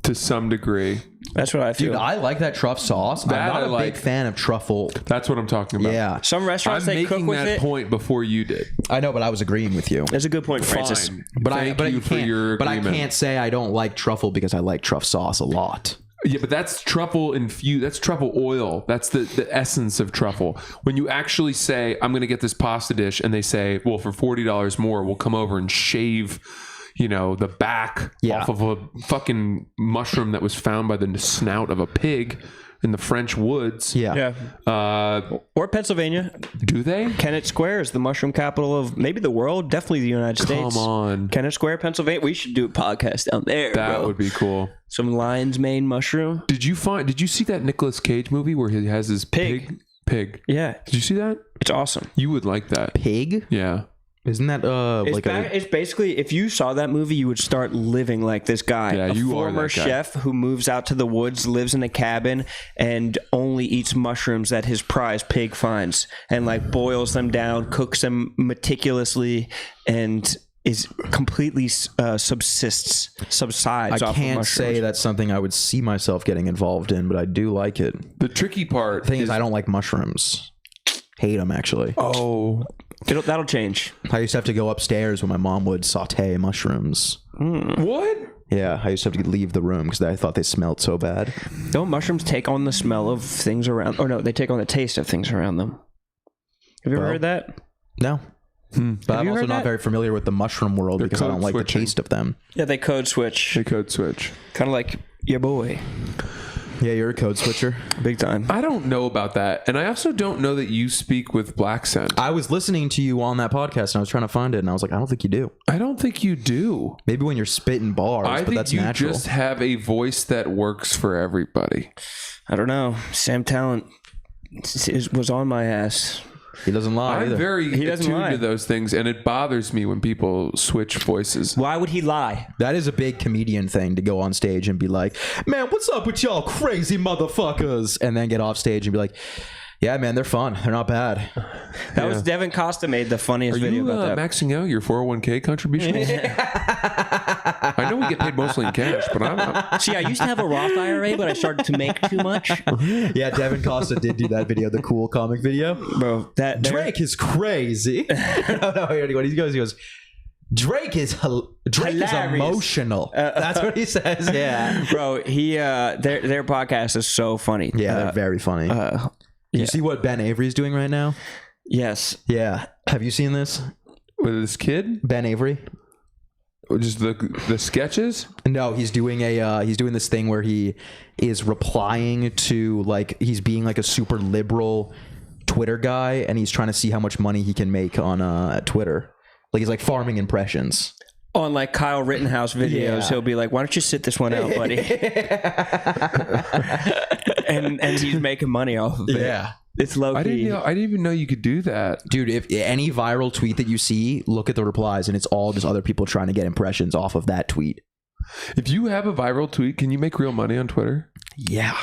to some degree. That's what I feel. Dude, I like that truff sauce. That I'm not I a like. big fan of truffle. That's what I'm talking about. Yeah, Some restaurants I'm they cook making with that it. point before you did. I know, but I was agreeing with you. That's a good point, Francis. Fine. But Thank I you for your but I agreement. can't say I don't like truffle because I like truff sauce a lot. Yeah, but that's truffle infused. That's truffle oil. That's the essence of truffle. When you actually say, I'm going to get this pasta dish, and they say, well, for $40 more, we'll come over and shave, the back off of a fucking mushroom that was found by the snout of a pig in the French woods. Yeah. Or Pennsylvania. Do they? Kennett Square is the mushroom capital of maybe the world, definitely the United States. Come on. Kennett Square, Pennsylvania. We should do a podcast down there, That bro. would be cool. Some lion's mane mushroom. Did you see that Nicolas Cage movie where he has his pig? Yeah, Did you see that? it's awesome. You would like that. Pig? Yeah. Isn't that It's basically, if you saw that movie, you would start living like this guy. Yeah, a you are former that guy. chef who moves out to the woods, lives in a cabin, and only eats mushrooms that his prize pig finds, and like boils them down, cooks them meticulously, and is completely subsides I off of can't mushrooms. say that's something I would see myself getting involved in, but I do like it. The tricky part The thing is, I don't like mushrooms. Hate them, actually. Oh, That'll change. I used to have to go upstairs when my mom would saute mushrooms. what? Yeah, I used to have to leave the room because I thought they smelled so bad. Don't mushrooms take on the smell of things around? Or no, they take on the taste of things around them. Have you ever heard that? No. But I'm you also heard not that? very familiar with the mushroom world because I code don't like switching. the taste of them. Yeah, they code switch. They code switch. Kind of like your boy. Yeah, you're a code switcher. Big time. I don't know about that. And I also don't know that you speak with black scent. I was listening to you on that podcast and I was trying to find it and I was like, I don't think you do. I don't think you do. Maybe when you're spitting bars, I but think that's you natural. just have a voice that works for everybody. I don't know. Sam Talent was on my ass. He doesn't lie I'm either. very He doesn't attuned lie. to those things, and it bothers me when people switch voices. Why would he lie? That is a big comedian thing to go on stage and be like, man, what's up with y'all crazy motherfuckers? And then get off stage and be like, yeah, man, they're fun. They're not bad. That was Devin Costa made the funniest Are video you about that. maxing out your 401k contribution? I know we get paid mostly in cash, but I'm See, I used to have a Roth IRA, but I started to make too much. Yeah, Devin Costa did do that video, the cool comic video. Bro, Drake is crazy. no, he goes, Drake is Hilarious. emotional. That's what he says. Yeah. Bro, their podcast is so funny. Yeah, they're very funny. You see what Ben Avery's doing right now? Yes. Yeah. Have you seen this? with this kid. Ben Avery. Just the sketches. No, he's doing this thing where he is replying to, like, he's being like a super liberal Twitter guy, and he's trying to see how much money he can make on Twitter. Like, he's like farming impressions. On like Kyle Rittenhouse videos, Yeah. he'll be like, "Why don't you sit this one out, buddy?" and he's making money off of it. Yeah. It's low key. I didn't even know you could do that. Dude, if any viral tweet that you see, look at the replies, and it's all just other people trying to get impressions off of that tweet. If you have a viral tweet, can you make real money on Twitter? Yeah.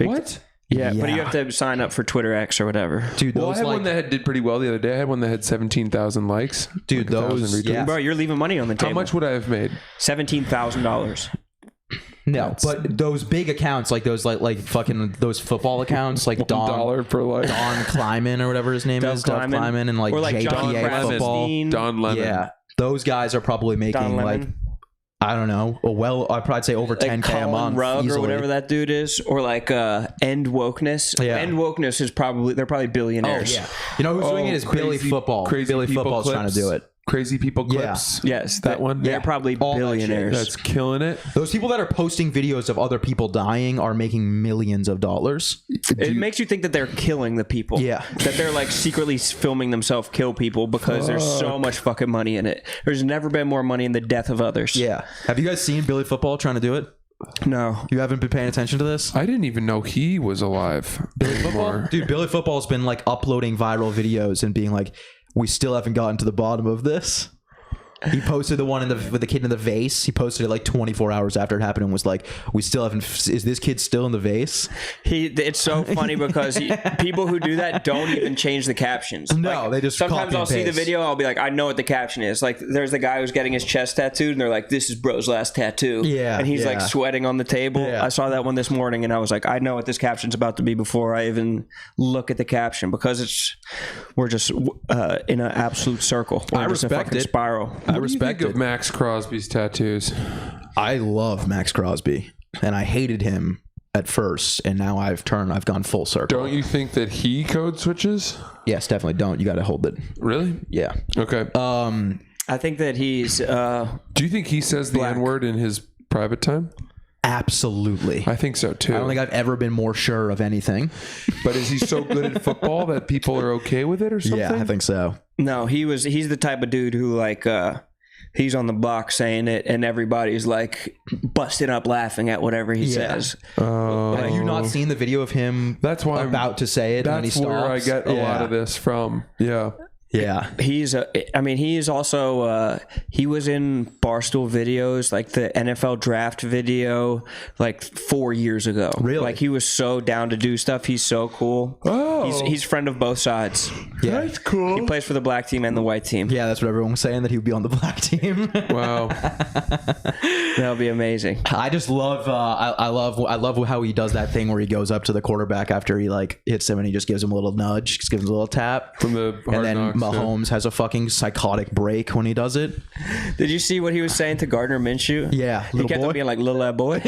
What? Yeah, but you Yeah. have to sign up for Twitter X or whatever. Dude, Well, I those had like, one that did pretty well the other day. I had one that had 17,000 likes. dude, like 1,000 those, retweets. yeah. Bro, you're leaving money on the table. How much would I have made? $17,000. No, but those big accounts, like those, like fucking those football accounts, like $1 per like. Don Kleiman or whatever his name is, Don Kleiman, and like Or like John JPA football. Krasinski. Don Lemon. Yeah, those guys are probably making Don like, Lemon. I don't know, I'd probably say over Like 10K a Colin month Rugg easily. or whatever that dude is, or like End Wokeness. Yeah. End Wokeness is they're probably billionaires. Oh yeah, you know who's doing it is Billy crazy- Football. crazy Billy people Football's trying to clips. do it. crazy people clips. Yes, that one. They're probably billionaires. That's killing it. Those people that are posting videos of other people dying are making millions of dollars. It makes you think that they're killing the people. Yeah. That they're like secretly filming themselves kill people because there's so much fucking money in it. There's never been more money in the death of others. Yeah. Have you guys seen Billy Football trying to do it? No. You haven't been paying attention to this? I didn't even know he was alive. Billy Football? Dude, Billy Football's been like uploading viral videos and being like, we still haven't gotten to the bottom of this. He posted the one with the kid in the vase. He posted it like 24 hours after it happened and was like, we still haven't, is this kid still in the vase? It's so funny because people who do that don't even change the captions. No, like, they just sometimes copy I'll and see the paste. video, I'll be like, I know what the caption is. Like there's the guy who's getting his chest tattooed and they're like, this is bro's last tattoo. Yeah. And he's like sweating on the table. Yeah. I saw that one this morning and I was like, I know what this caption's about to be before I even look at the caption because we're just in an absolute circle. I respect it. Spiral. I respect it. Max Crosby's tattoos. I love Max Crosby, and I hated him at first, and now I've gone full circle. Don't you think that he code switches? Yes, definitely don't. You got to hold it. Really? Yeah. Okay. I think that he's Do you think he says the N-word in his private time? Absolutely. I think so too. I don't think I've ever been more sure of anything. But is he so good at football that people are okay with it or something? Yeah, I think so. No, he's the type of dude who like he's on the block saying it and everybody's like busting up laughing at whatever he says. Have you not seen the video of him That's why about to say it and then he That's stops? where I get a lot of this from. Yeah. Yeah. He is also he was in Barstool videos, like the NFL draft video, like 4 years ago. Really? Like he was so down to do stuff. He's so cool. Oh. He's friend of both sides. Yeah. That's cool. He plays for the black team and the white team. Yeah, that's what everyone was saying, that he would be on the black team. Wow. That would be amazing. I just love I love how he does that thing where he goes up to the quarterback after he like hits him and he just gives him a little nudge, just gives him a little tap. From the Hard and then Knocks, Mahomes has a fucking psychotic break when he does it. Did you see what he was saying to Gardner Minshew? Yeah, He little kept boy. on being like, little that boy.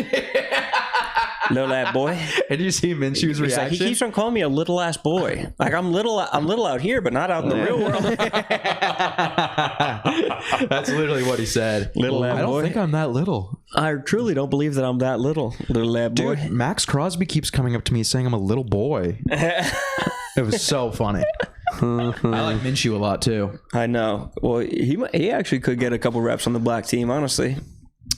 Little that boy. And you see Minshew's He's reaction? like, he keeps on calling me a little ass boy. Like I'm little out here, but not out in the real world. That's literally what he said. Little lad I don't boy. think I'm that little. I truly don't believe that I'm that little lad boy. Dude, Max Crosby keeps coming up to me saying I'm a little boy. It was so funny. I like Minshew a lot too. I know. Well, he actually could get a couple reps on the black team. Honestly,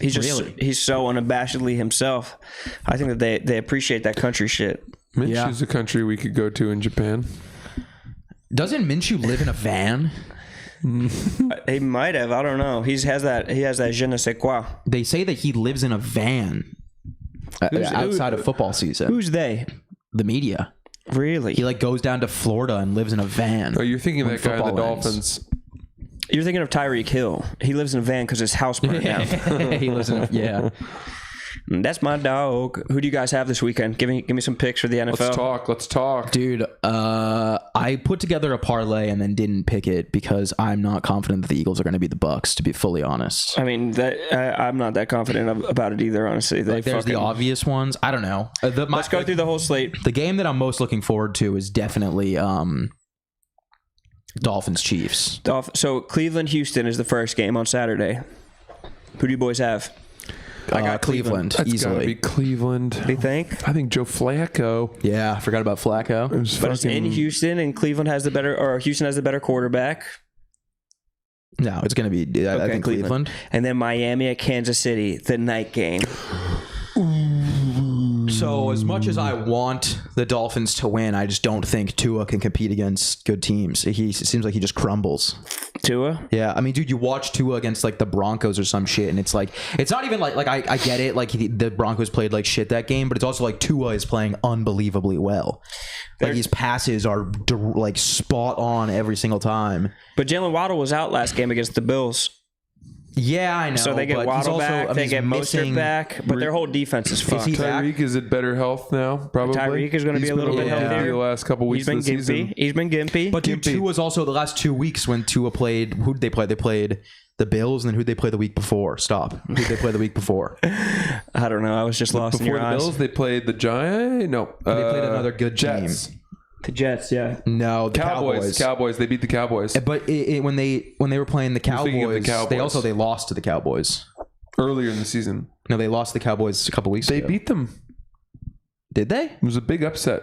he's just he's so unabashedly himself. I think that they appreciate that country shit. Minshew's a country we could go to in Japan. Doesn't Minshew live in a van? He might have. I don't know. He has that je ne sais quoi. They say that he lives in a van outside of football season. Who's they? The media. Really? He like goes down to Florida and lives in a van. Oh, you're thinking of when that guy in the football ends. Dolphins. You're thinking of Tyreek Hill. He lives in a van because his house burned down. He lives in a That's my dog. Who do you guys have this weekend? Give me some picks for the NFL. Let's talk. Dude, I put together a parlay and then didn't pick it because I'm not confident that the Eagles are going to beat the Bucks, to be fully honest. I mean, I'm not that confident about it either, honestly. Like, there's the obvious ones. I don't know. Let's go through the whole slate. The game that I'm most looking forward to is definitely Dolphins Chiefs. So Cleveland Houston is the first game on Saturday. Who do you boys have? I got Cleveland That's easily. gotta be Cleveland. Do you think? I think Joe Flacco. Yeah, I forgot about Flacco. But it's in Houston, and Cleveland has the better, or Houston has the better quarterback. No, it's going to be, I think Cleveland. And then Miami at Kansas City, the night game. So as much as I want the Dolphins to win, I just don't think Tua can compete against good teams. It seems like he just crumbles. Tua? Yeah, I mean, dude, you watch Tua against like the Broncos or some shit, and it's like, it's not even like I get it, like the Broncos played like shit that game, but it's also like Tua is playing unbelievably well. Like his passes are like spot on every single time. But Jalen Waddle was out last game against the Bills. Yeah, I know. So they get Waddle back, they get Mostert back, but their whole defense is fucked. Tyreek is at better health now, probably. Tyreek is going to be a little bit healthier. The last couple weeks of the season. He's been gimpy. But dude, Tua's also the last 2 weeks when Tua played. Who did they play? They played the Bills, and then who'd they play the week before? Stop. Who'd they play the week before? I don't know. I was just lost in your eyes. Before the Bills, they played the Giants. No, They played another good Jets. team. The Jets, yeah. No, the Cowboys. They beat the Cowboys. But when they were playing the Cowboys, they lost to the Cowboys earlier in the season. No, they lost to the Cowboys a couple weeks ago. They beat them. Did they? It was a big upset.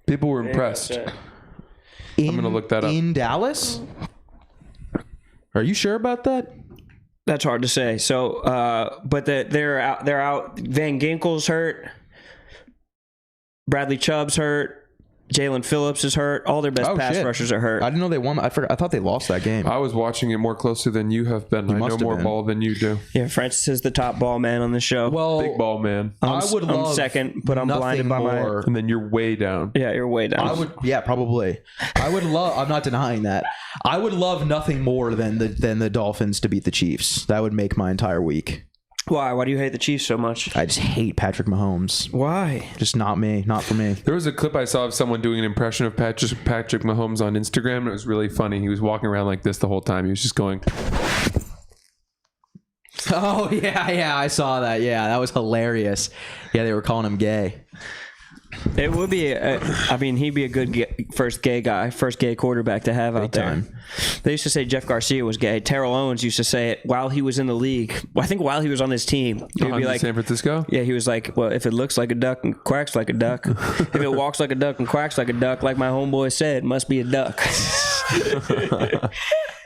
People were impressed. I'm going to look that up. In Dallas? Are you sure about that? That's hard to say. So, but they're out. Van Ginkel's hurt. Bradley Chubb's hurt. Jalen Phillips is hurt. All their best pass rushers are hurt. I didn't know they won. I thought they lost that game. I was watching it more closely than you have been. I know more ball than you do. Yeah, Francis is the top ball man on the show. Well, big ball man. I'm second, but I'm blinded by my. And then you're way down. Yeah, you're way down. Probably. I would love. I'm not denying that. I would love nothing more than the Dolphins to beat the Chiefs. That would make my entire week. Why? Why do you hate the Chiefs so much? I just hate Patrick Mahomes. Why? Just not me. Not for me. There was a clip I saw of someone doing an impression of Patrick Mahomes on Instagram, and it was really funny. He was walking around like this the whole time. He was just going... Oh, yeah, I saw that. Yeah, that was hilarious. Yeah, they were calling him gay. It would be, he'd be a good first gay quarterback to have out there. They used to say Jeff Garcia was gay. Terrell Owens used to say it while he was in the league. I think while he was on his team. He would be like, San Francisco? Yeah, he was like, well, if it looks like a duck and quacks like a duck, if it walks like a duck and quacks like a duck, like my homeboy said, must be a duck.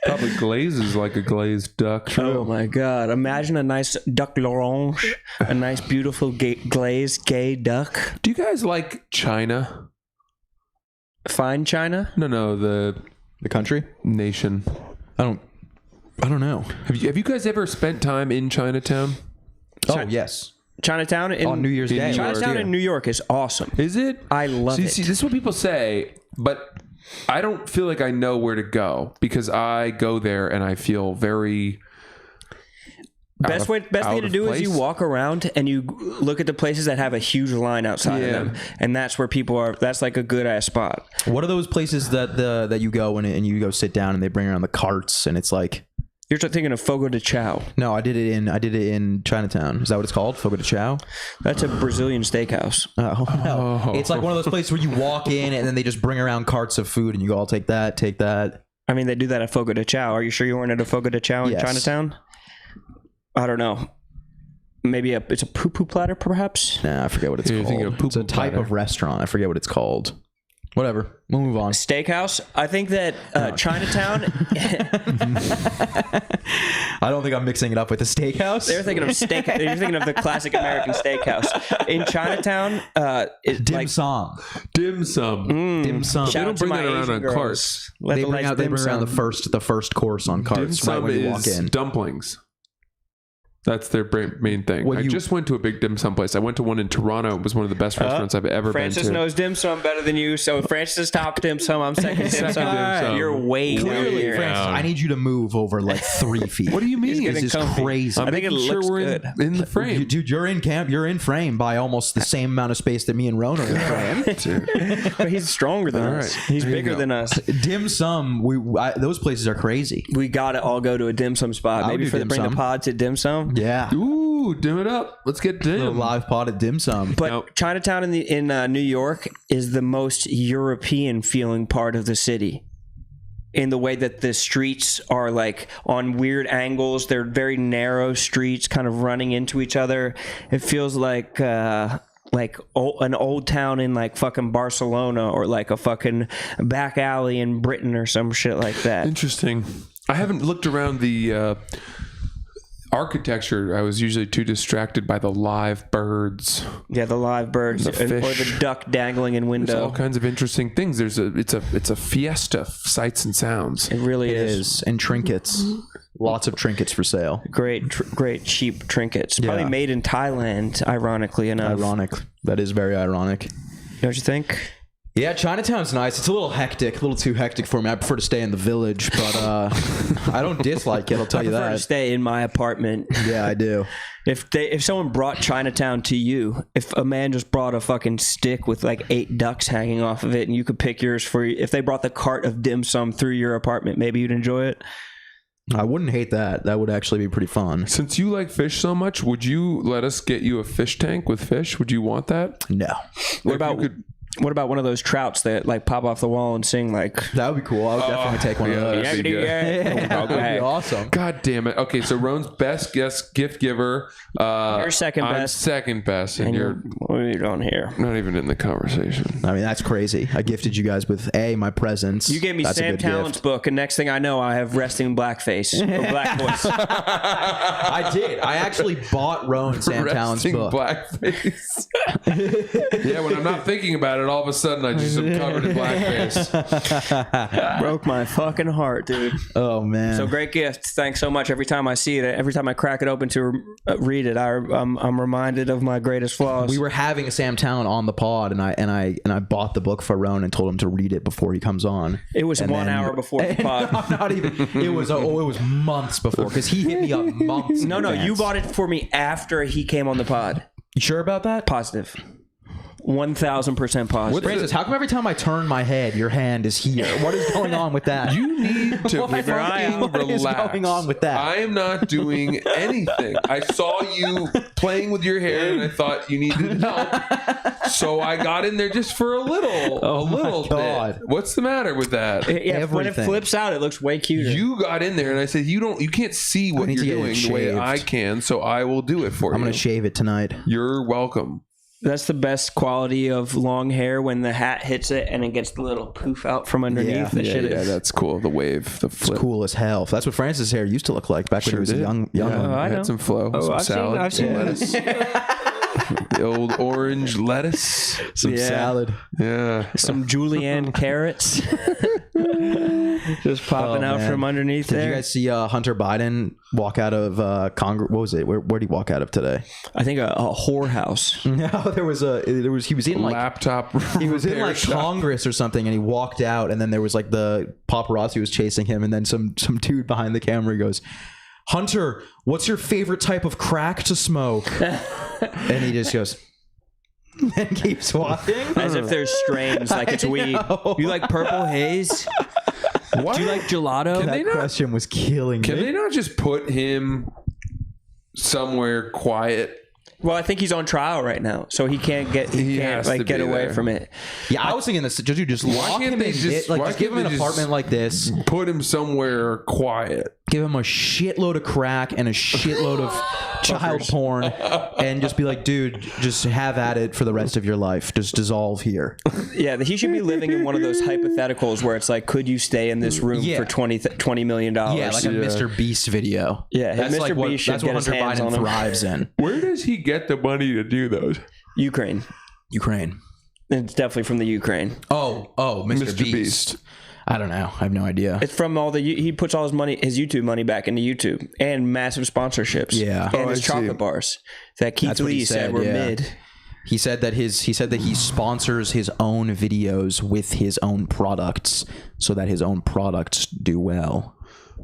Probably glazes like a glazed duck. Oh my God. Imagine a nice duck l'orange, a nice beautiful glazed gay duck. Do you guys like China? Fine China? No, the country? Nation. I don't know. Have you guys ever spent time in Chinatown? Oh, yes. Chinatown on New Year's Day. Chinatown in New York is awesome. Is it? I love it. See, this is what people say, but I don't feel like I know where to go because I go there and I feel very... Best thing to do is you walk around and you look at the places that have a huge line outside of them, and that's where people are. That's like a good ass spot. What are those places that you go and you go sit down and they bring around the carts and it's like... You're thinking of Fogo de Chao. No, I did it in Chinatown. Is that what it's called? Fogo de Chao? That's a Brazilian steakhouse. Oh, no. It's like one of those places where you walk in and then they just bring around carts of food and you go, I'll take that. I mean, they do that at Fogo de Chao. Are you sure you weren't at a Fogo de Chao in Chinatown? I don't know. Maybe it's a poo-poo platter, perhaps? Nah, I forget what it's called. It's a type of restaurant. I forget what it's called. Whatever. We'll move on. Steakhouse. I think that Chinatown... I don't think I'm mixing it up with a steakhouse. They're thinking of steak. You're thinking of the classic American steakhouse. In Chinatown, dim sum. Dim sum. Dim sum. They don't bring that around on carts. They bring around the first course on carts. Dim sum when you walk in. Dumplings. That's their main thing. I just went to a big dim sum place. I went to one in Toronto. It was one of the best restaurants I've ever been to. Francis knows dim sum better than you. So Francis is top dim sum. I'm second dim sum. You're way clearly, down. Francis, I need you to move over like 3 feet. What do you mean? This is crazy. I'm making sure we're in the frame. Dude, you're in camp. You're in frame by almost the same amount of space that me and Rona are in frame. But he's stronger than us. He's bigger than us. Dim sum. Those places are crazy. We gotta all go to a dim sum spot. Maybe bring the pod to dim sum. Yeah. Ooh, dim it up. Let's get dim. A live pod at dim sum. But Chinatown in New York is the most European feeling part of the city. In the way that the streets are like on weird angles. They're very narrow streets kind of running into each other. It feels like an old town in like fucking Barcelona or like a fucking back alley in Britain or some shit like that. Interesting. I haven't looked around the architecture. I was usually too distracted by the live birds. Yeah, the live birds, or the duck dangling in window. There's all kinds of interesting things. It's a fiesta of sights and sounds. It really is. And trinkets. Lots of trinkets for sale. Great cheap trinkets. Probably made in Thailand, ironically enough. Ironic. That is very ironic. Don't you think? Yeah, Chinatown's nice. It's a little hectic, a little too hectic for me. I prefer to stay in the village, but I don't dislike it, I'll tell you that. I prefer to stay in my apartment. Yeah, I do. If someone brought Chinatown to you, if a man just brought a fucking stick with like 8 ducks hanging off of it and you could pick yours if they brought the cart of dim sum through your apartment, maybe you'd enjoy it? I wouldn't hate that. That would actually be pretty fun. Since you like fish so much, would you let us get you a fish tank with fish? Would you want that? No. What about What about one of those trouts that like pop off the wall and sing like? That would be cool. I would definitely take one of those. that'd be good. That would be awesome. God damn it. Okay, so Roan's best gift giver. You're second I'm best. second best, and you're what are you doing here? not even in the conversation. I mean, that's crazy. I gifted you guys with my presence. You gave me That's a Sam good Talent's gift. book, and next thing I know, I have resting blackface or black voice. I did. I actually bought Roan Sam Talent's Resting book. blackface. Yeah, when I'm not thinking about it, all of a sudden I just am covered in blackface. Broke my fucking heart, dude. Oh man. So great gift. Thanks so much. Every time I see it, every time I crack it open to read it, I'm reminded of my greatest flaws. We were having a Sam Talent on the pod, and I bought the book for Roan and told him to read it before he comes on. It was 1 hour before the pod. Not even. It was months before because he hit me up months. No, you bought it for me after he came on the pod. You sure about that? Positive. 1,000% positive. Francis, how come every time I turn my head, your hand is here? What is going on with that? You need to What fucking is relax. going on with that? I am not doing anything. I saw you playing with your hair, and I thought you needed help. So I got in there just for a little God. bit. What's the matter with that? Yeah, when it Everything. flips out, it looks way cuter. You got in there, and I said, you can't see what need you're to get it doing the way shaved. I can, so I will do it for you. I'm gonna shave it tonight. You're welcome. That's the best quality of long hair when the hat hits it and it gets the little poof out from underneath. That shit is. That's cool. The wave, the It's flip. cool as hell. That's what Francis' hair used to look like back when he was a young Yeah, one. I I know. had some flow, some I've salad, I've seen lettuce. The old orange lettuce. Some salad. Yeah. some julienne carrots just popping out man. from underneath Did there. you guys see Hunter Biden walk out of Congress? What was it? Where did he walk out of today? I think a whorehouse. No, he was in like Laptop. he was in repair like shop. Congress or something, and he walked out, and then there was like the paparazzi was chasing him, and then some dude behind the camera goes, "Hunter, what's your favorite type of crack to smoke?" And he just goes and keeps walking. As if there's strains, like it's weed. You like Purple Haze? What? Do you like gelato? Can they That not- question was killing Can me. they not just put him somewhere quiet? Well, I think he's on trial right now, so he can't He can't has like to get be away there. from it. Yeah, I was thinking this. Dude, just lock can't him they in. just- Like, why just give him can't an they apartment just- like this. Put him somewhere quiet. Give him a shitload of crack and a shitload of child porn, and just be like, dude, just have at it for the rest of your life. Just dissolve here. Yeah, he should be living in one of those hypotheticals where it's like, could you stay in this room Yeah. for $20 million? Yeah, like a Mr. Beast video. Yeah, that's Mr. like what, Beast should that's what get his Hunter hands Biden on him. thrives in. Where does he get the money to do those? Ukraine. Ukraine. It's definitely from the Ukraine. Oh, Mr. Beast. I don't know. I have no idea. It's from all the he puts all his YouTube money back into YouTube and massive sponsorships. Yeah. and his I see. chocolate bars that Keith That's what he Lee said said, were yeah. mid. He said that he sponsors his own videos with his own products so that his own products do well.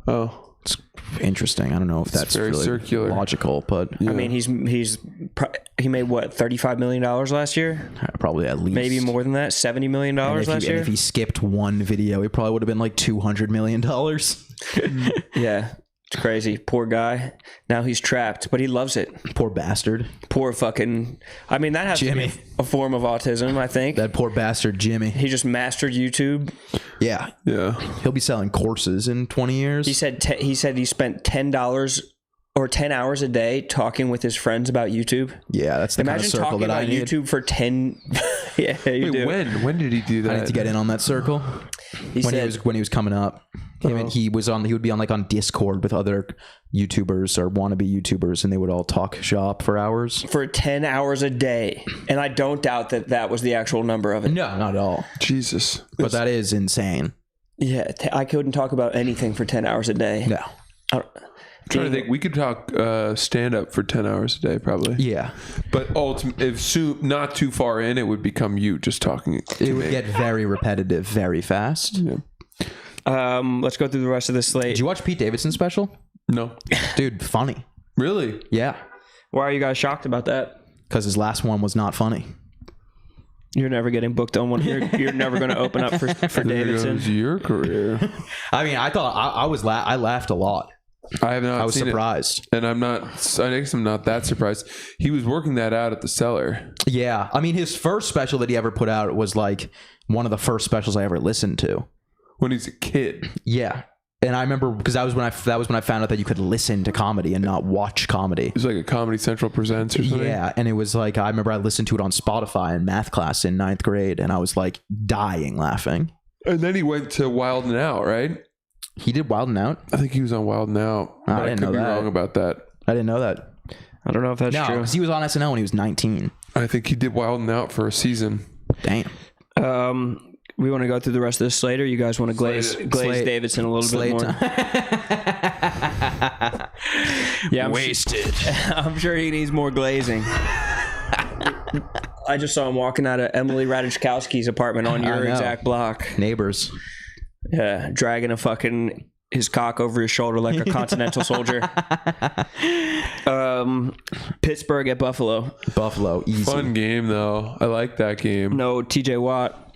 Oh. It's interesting. I don't know if that's very really circular. logical, but I mean, he made what $35 million last year, probably at least maybe more than that, $70 million And last year. if he skipped one video, it probably would have been like $200 million. Yeah, it's crazy. Poor guy. Now he's trapped, but he loves it. Poor bastard. Poor fucking. I mean, that has Jimmy. to be a form of autism. I think That poor bastard Jimmy. he just mastered YouTube. Yeah, Yeah. he'll be selling courses in 20 years. He said he spent $10 or 10 hours a day talking with his friends about YouTube. Yeah, that's the Imagine kind of circle talking that I about need. YouTube for 10. Yeah, you Wait, do. when did he do that? I need to get in on that circle. He when said, he was coming up, he would be on Discord with other YouTubers or wannabe YouTubers, and they would all talk shop for hours. for 10 hours a day, and I don't doubt that was the actual number of it. No, not at all. Jesus. But that is insane. Yeah, I couldn't talk about anything for 10 hours a day. No. I don't- I'm trying to think. We could talk stand up for 10 hours a day, probably. Yeah, But if not too far in, it would become you just talking. it would get very repetitive very fast. Yeah. Let's go through the rest of the slate. Did you watch Pete Davidson's special? No. Dude, funny. Really? Yeah, Why are you guys shocked about that? because his last one was not funny. You're never getting booked on one. You're never going to open up for There Davidson. goes your career. I mean, I thought I laughed a lot. I have not. I was seen surprised. It, and I'm not. I guess I'm not that surprised. He was working that out at the Cellar. Yeah, I mean, his first special that he ever put out was like one of the first specials I ever listened to when he's a kid. Yeah, and I remember because that was when I found out that you could listen to comedy and not watch comedy. It was like a Comedy Central Presents or something. Yeah, and it was like I remember I listened to it on Spotify in math class in 9th grade, and I was like dying laughing. And then he went to Wild 'N Out, right? He did Wild 'N Out? I think he was on Wild 'N Out. I didn't know that. I could be wrong about that. I didn't know that. I don't know if that's true. because he was on SNL when he was 19. I think he did Wild 'N Out for a season. Damn. We want to go through the rest of this slate, or you guys want to glaze Davidson a little bit more? Yeah, wasted. I'm sure he needs more glazing. I just saw him walking out of Emily Ratajkowski's apartment on your exact block. Neighbors. Yeah, dragging his cock over his shoulder like a continental soldier. Pittsburgh at Buffalo. Buffalo, easy. Fun game, though. I like that game. No TJ Watt.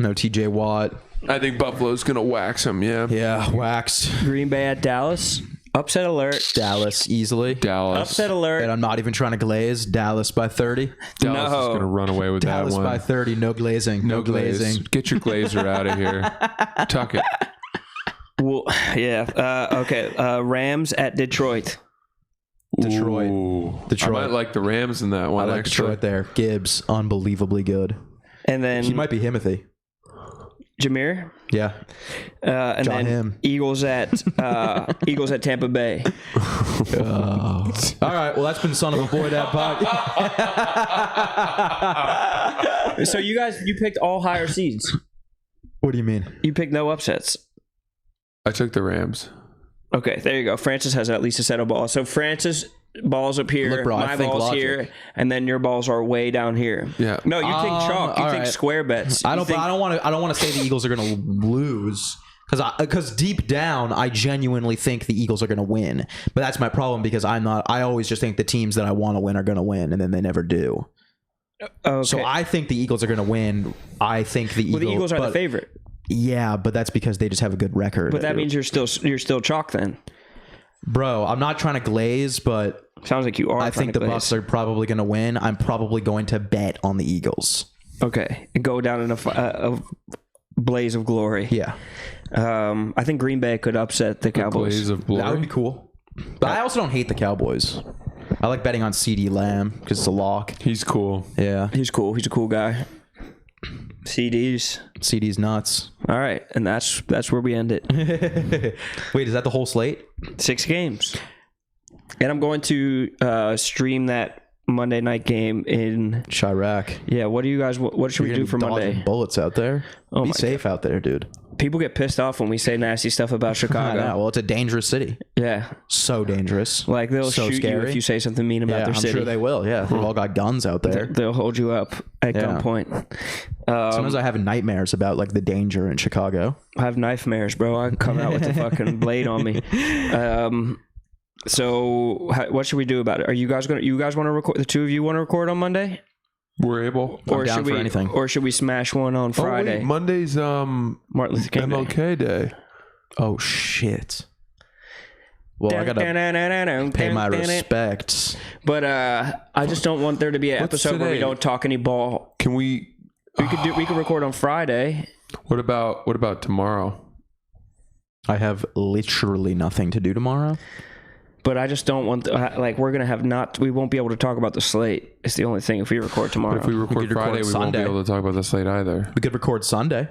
I think Buffalo's going to wax him, yeah. Yeah, waxed. Green Bay at Dallas. Upset alert. Dallas, easily. Dallas. Upset alert. And I'm not even trying to glaze. Dallas by 30. Dallas is going to run away with Dallas that one. by 30. No glazing. No glazing. Get your glazer out of here. Tuck it. Well, yeah. Okay. Rams at Detroit. Detroit. Ooh. I might like the Rams in that one. I like Detroit there. Gibbs, unbelievably good. And then He might be Himothy. Jameer. Yeah. And John then him. Eagles at Tampa Bay. All right. Well, that's been Son of a Boy That Podcast. So you picked all higher seeds. What do you mean? You picked no upsets. I took the Rams. Okay, there you go. Francis has at least a set of balls. So Francis balls up here, Look, bro, my balls here, and then your balls are way down here. Yeah. No, you think chalk. You think square bets. I don't want to say the Eagles are going to lose because deep down I genuinely think the Eagles are going to win. But that's my problem because I always just think the teams that I want to win are going to win, and then they never do. Okay. So I think the Eagles are going to win. I think the Eagles are the favorite. Yeah, but that's because they just have a good record. But that means you're still chalk then. Bro, I'm not trying to glaze, but sounds like you are. I think the Bucs are probably going to win. I'm probably going to bet on the Eagles. Okay, and go down in a blaze of glory. Yeah. I think Green Bay could upset the Cowboys. Blaze of glory. That would be cool. But I also don't hate the Cowboys. I like betting on CD Lamb because it's a lock. He's cool. Yeah. He's cool. He's a cool guy. CD's nuts. All right, and that's where we end it. Wait, is that the whole slate? 6 games, and I'm going to stream that Monday night game in Chirac. Yeah, what should we do for Monday? Bullets out there. Oh, be safe out there, dude. People get pissed off when we say nasty stuff about Chicago. Well, it's a dangerous city. Yeah, so dangerous. Like they'll shoot you if you say something mean about their city. I'm sure they will. Yeah, they've all got guns out there. They'll hold you up at gunpoint. Sometimes I have nightmares about like the danger in Chicago. I have knifemares, bro. I come out with the fucking blade on me. So what should we do about it? Are you guys want to record? The two of you want to record on Monday? We're able. I'm down for anything. Or should we smash one on Friday? Wait, Monday's Martin Luther King MLK Day. Oh shit. Well, I gotta pay my respects. But I just don't want there to be an episode where we don't talk any ball. Can we? We could record on Friday. What about tomorrow? I have literally nothing to do tomorrow. But I just don't want we won't be able to talk about the slate. It's the only thing if we record tomorrow. But if we record Friday, we won't be able to talk about the slate either. We could record Sunday.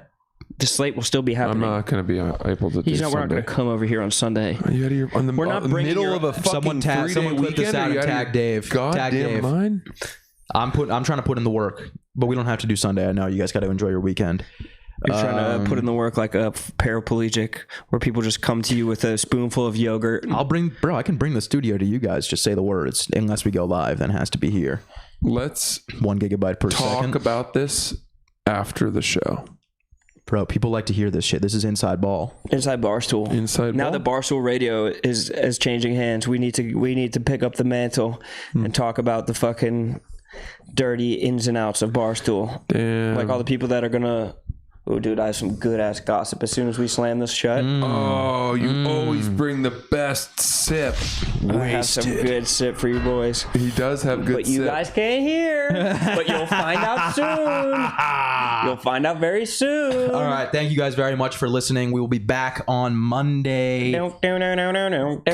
The slate will still be happening. I'm not going to be able to. We're not going to come over here on Sunday. Are you out of your, on the, We're not bringing middle of a fucking 3-day clip this out and tag Dave. Goddamn mind. I'm trying to put in the work, but we don't have to do Sunday. I know you guys got to enjoy your weekend. You're trying to put in the work like a paraplegic where people just come to you with a spoonful of yogurt. I can bring the studio to you guys. Just say the words. Unless we go live, then it has to be here. Let's 1 gigabyte per second. Talk about this after the show. Bro, people like to hear this shit. This is Inside Ball. Inside Barstool. Now the Barstool Radio is changing hands. We need to pick up the mantle and talk about the fucking dirty ins and outs of Barstool. Damn. Like all the people that are gonna Oh, dude, I have some good ass gossip as soon as we slam this shut. Oh, you always bring the best sip. I have some good sip for you boys. He does have good But you sip. guys can't hear. But you'll find out soon. You'll find out very soon. All right. Thank you guys very much for listening. We will be back on Monday. Good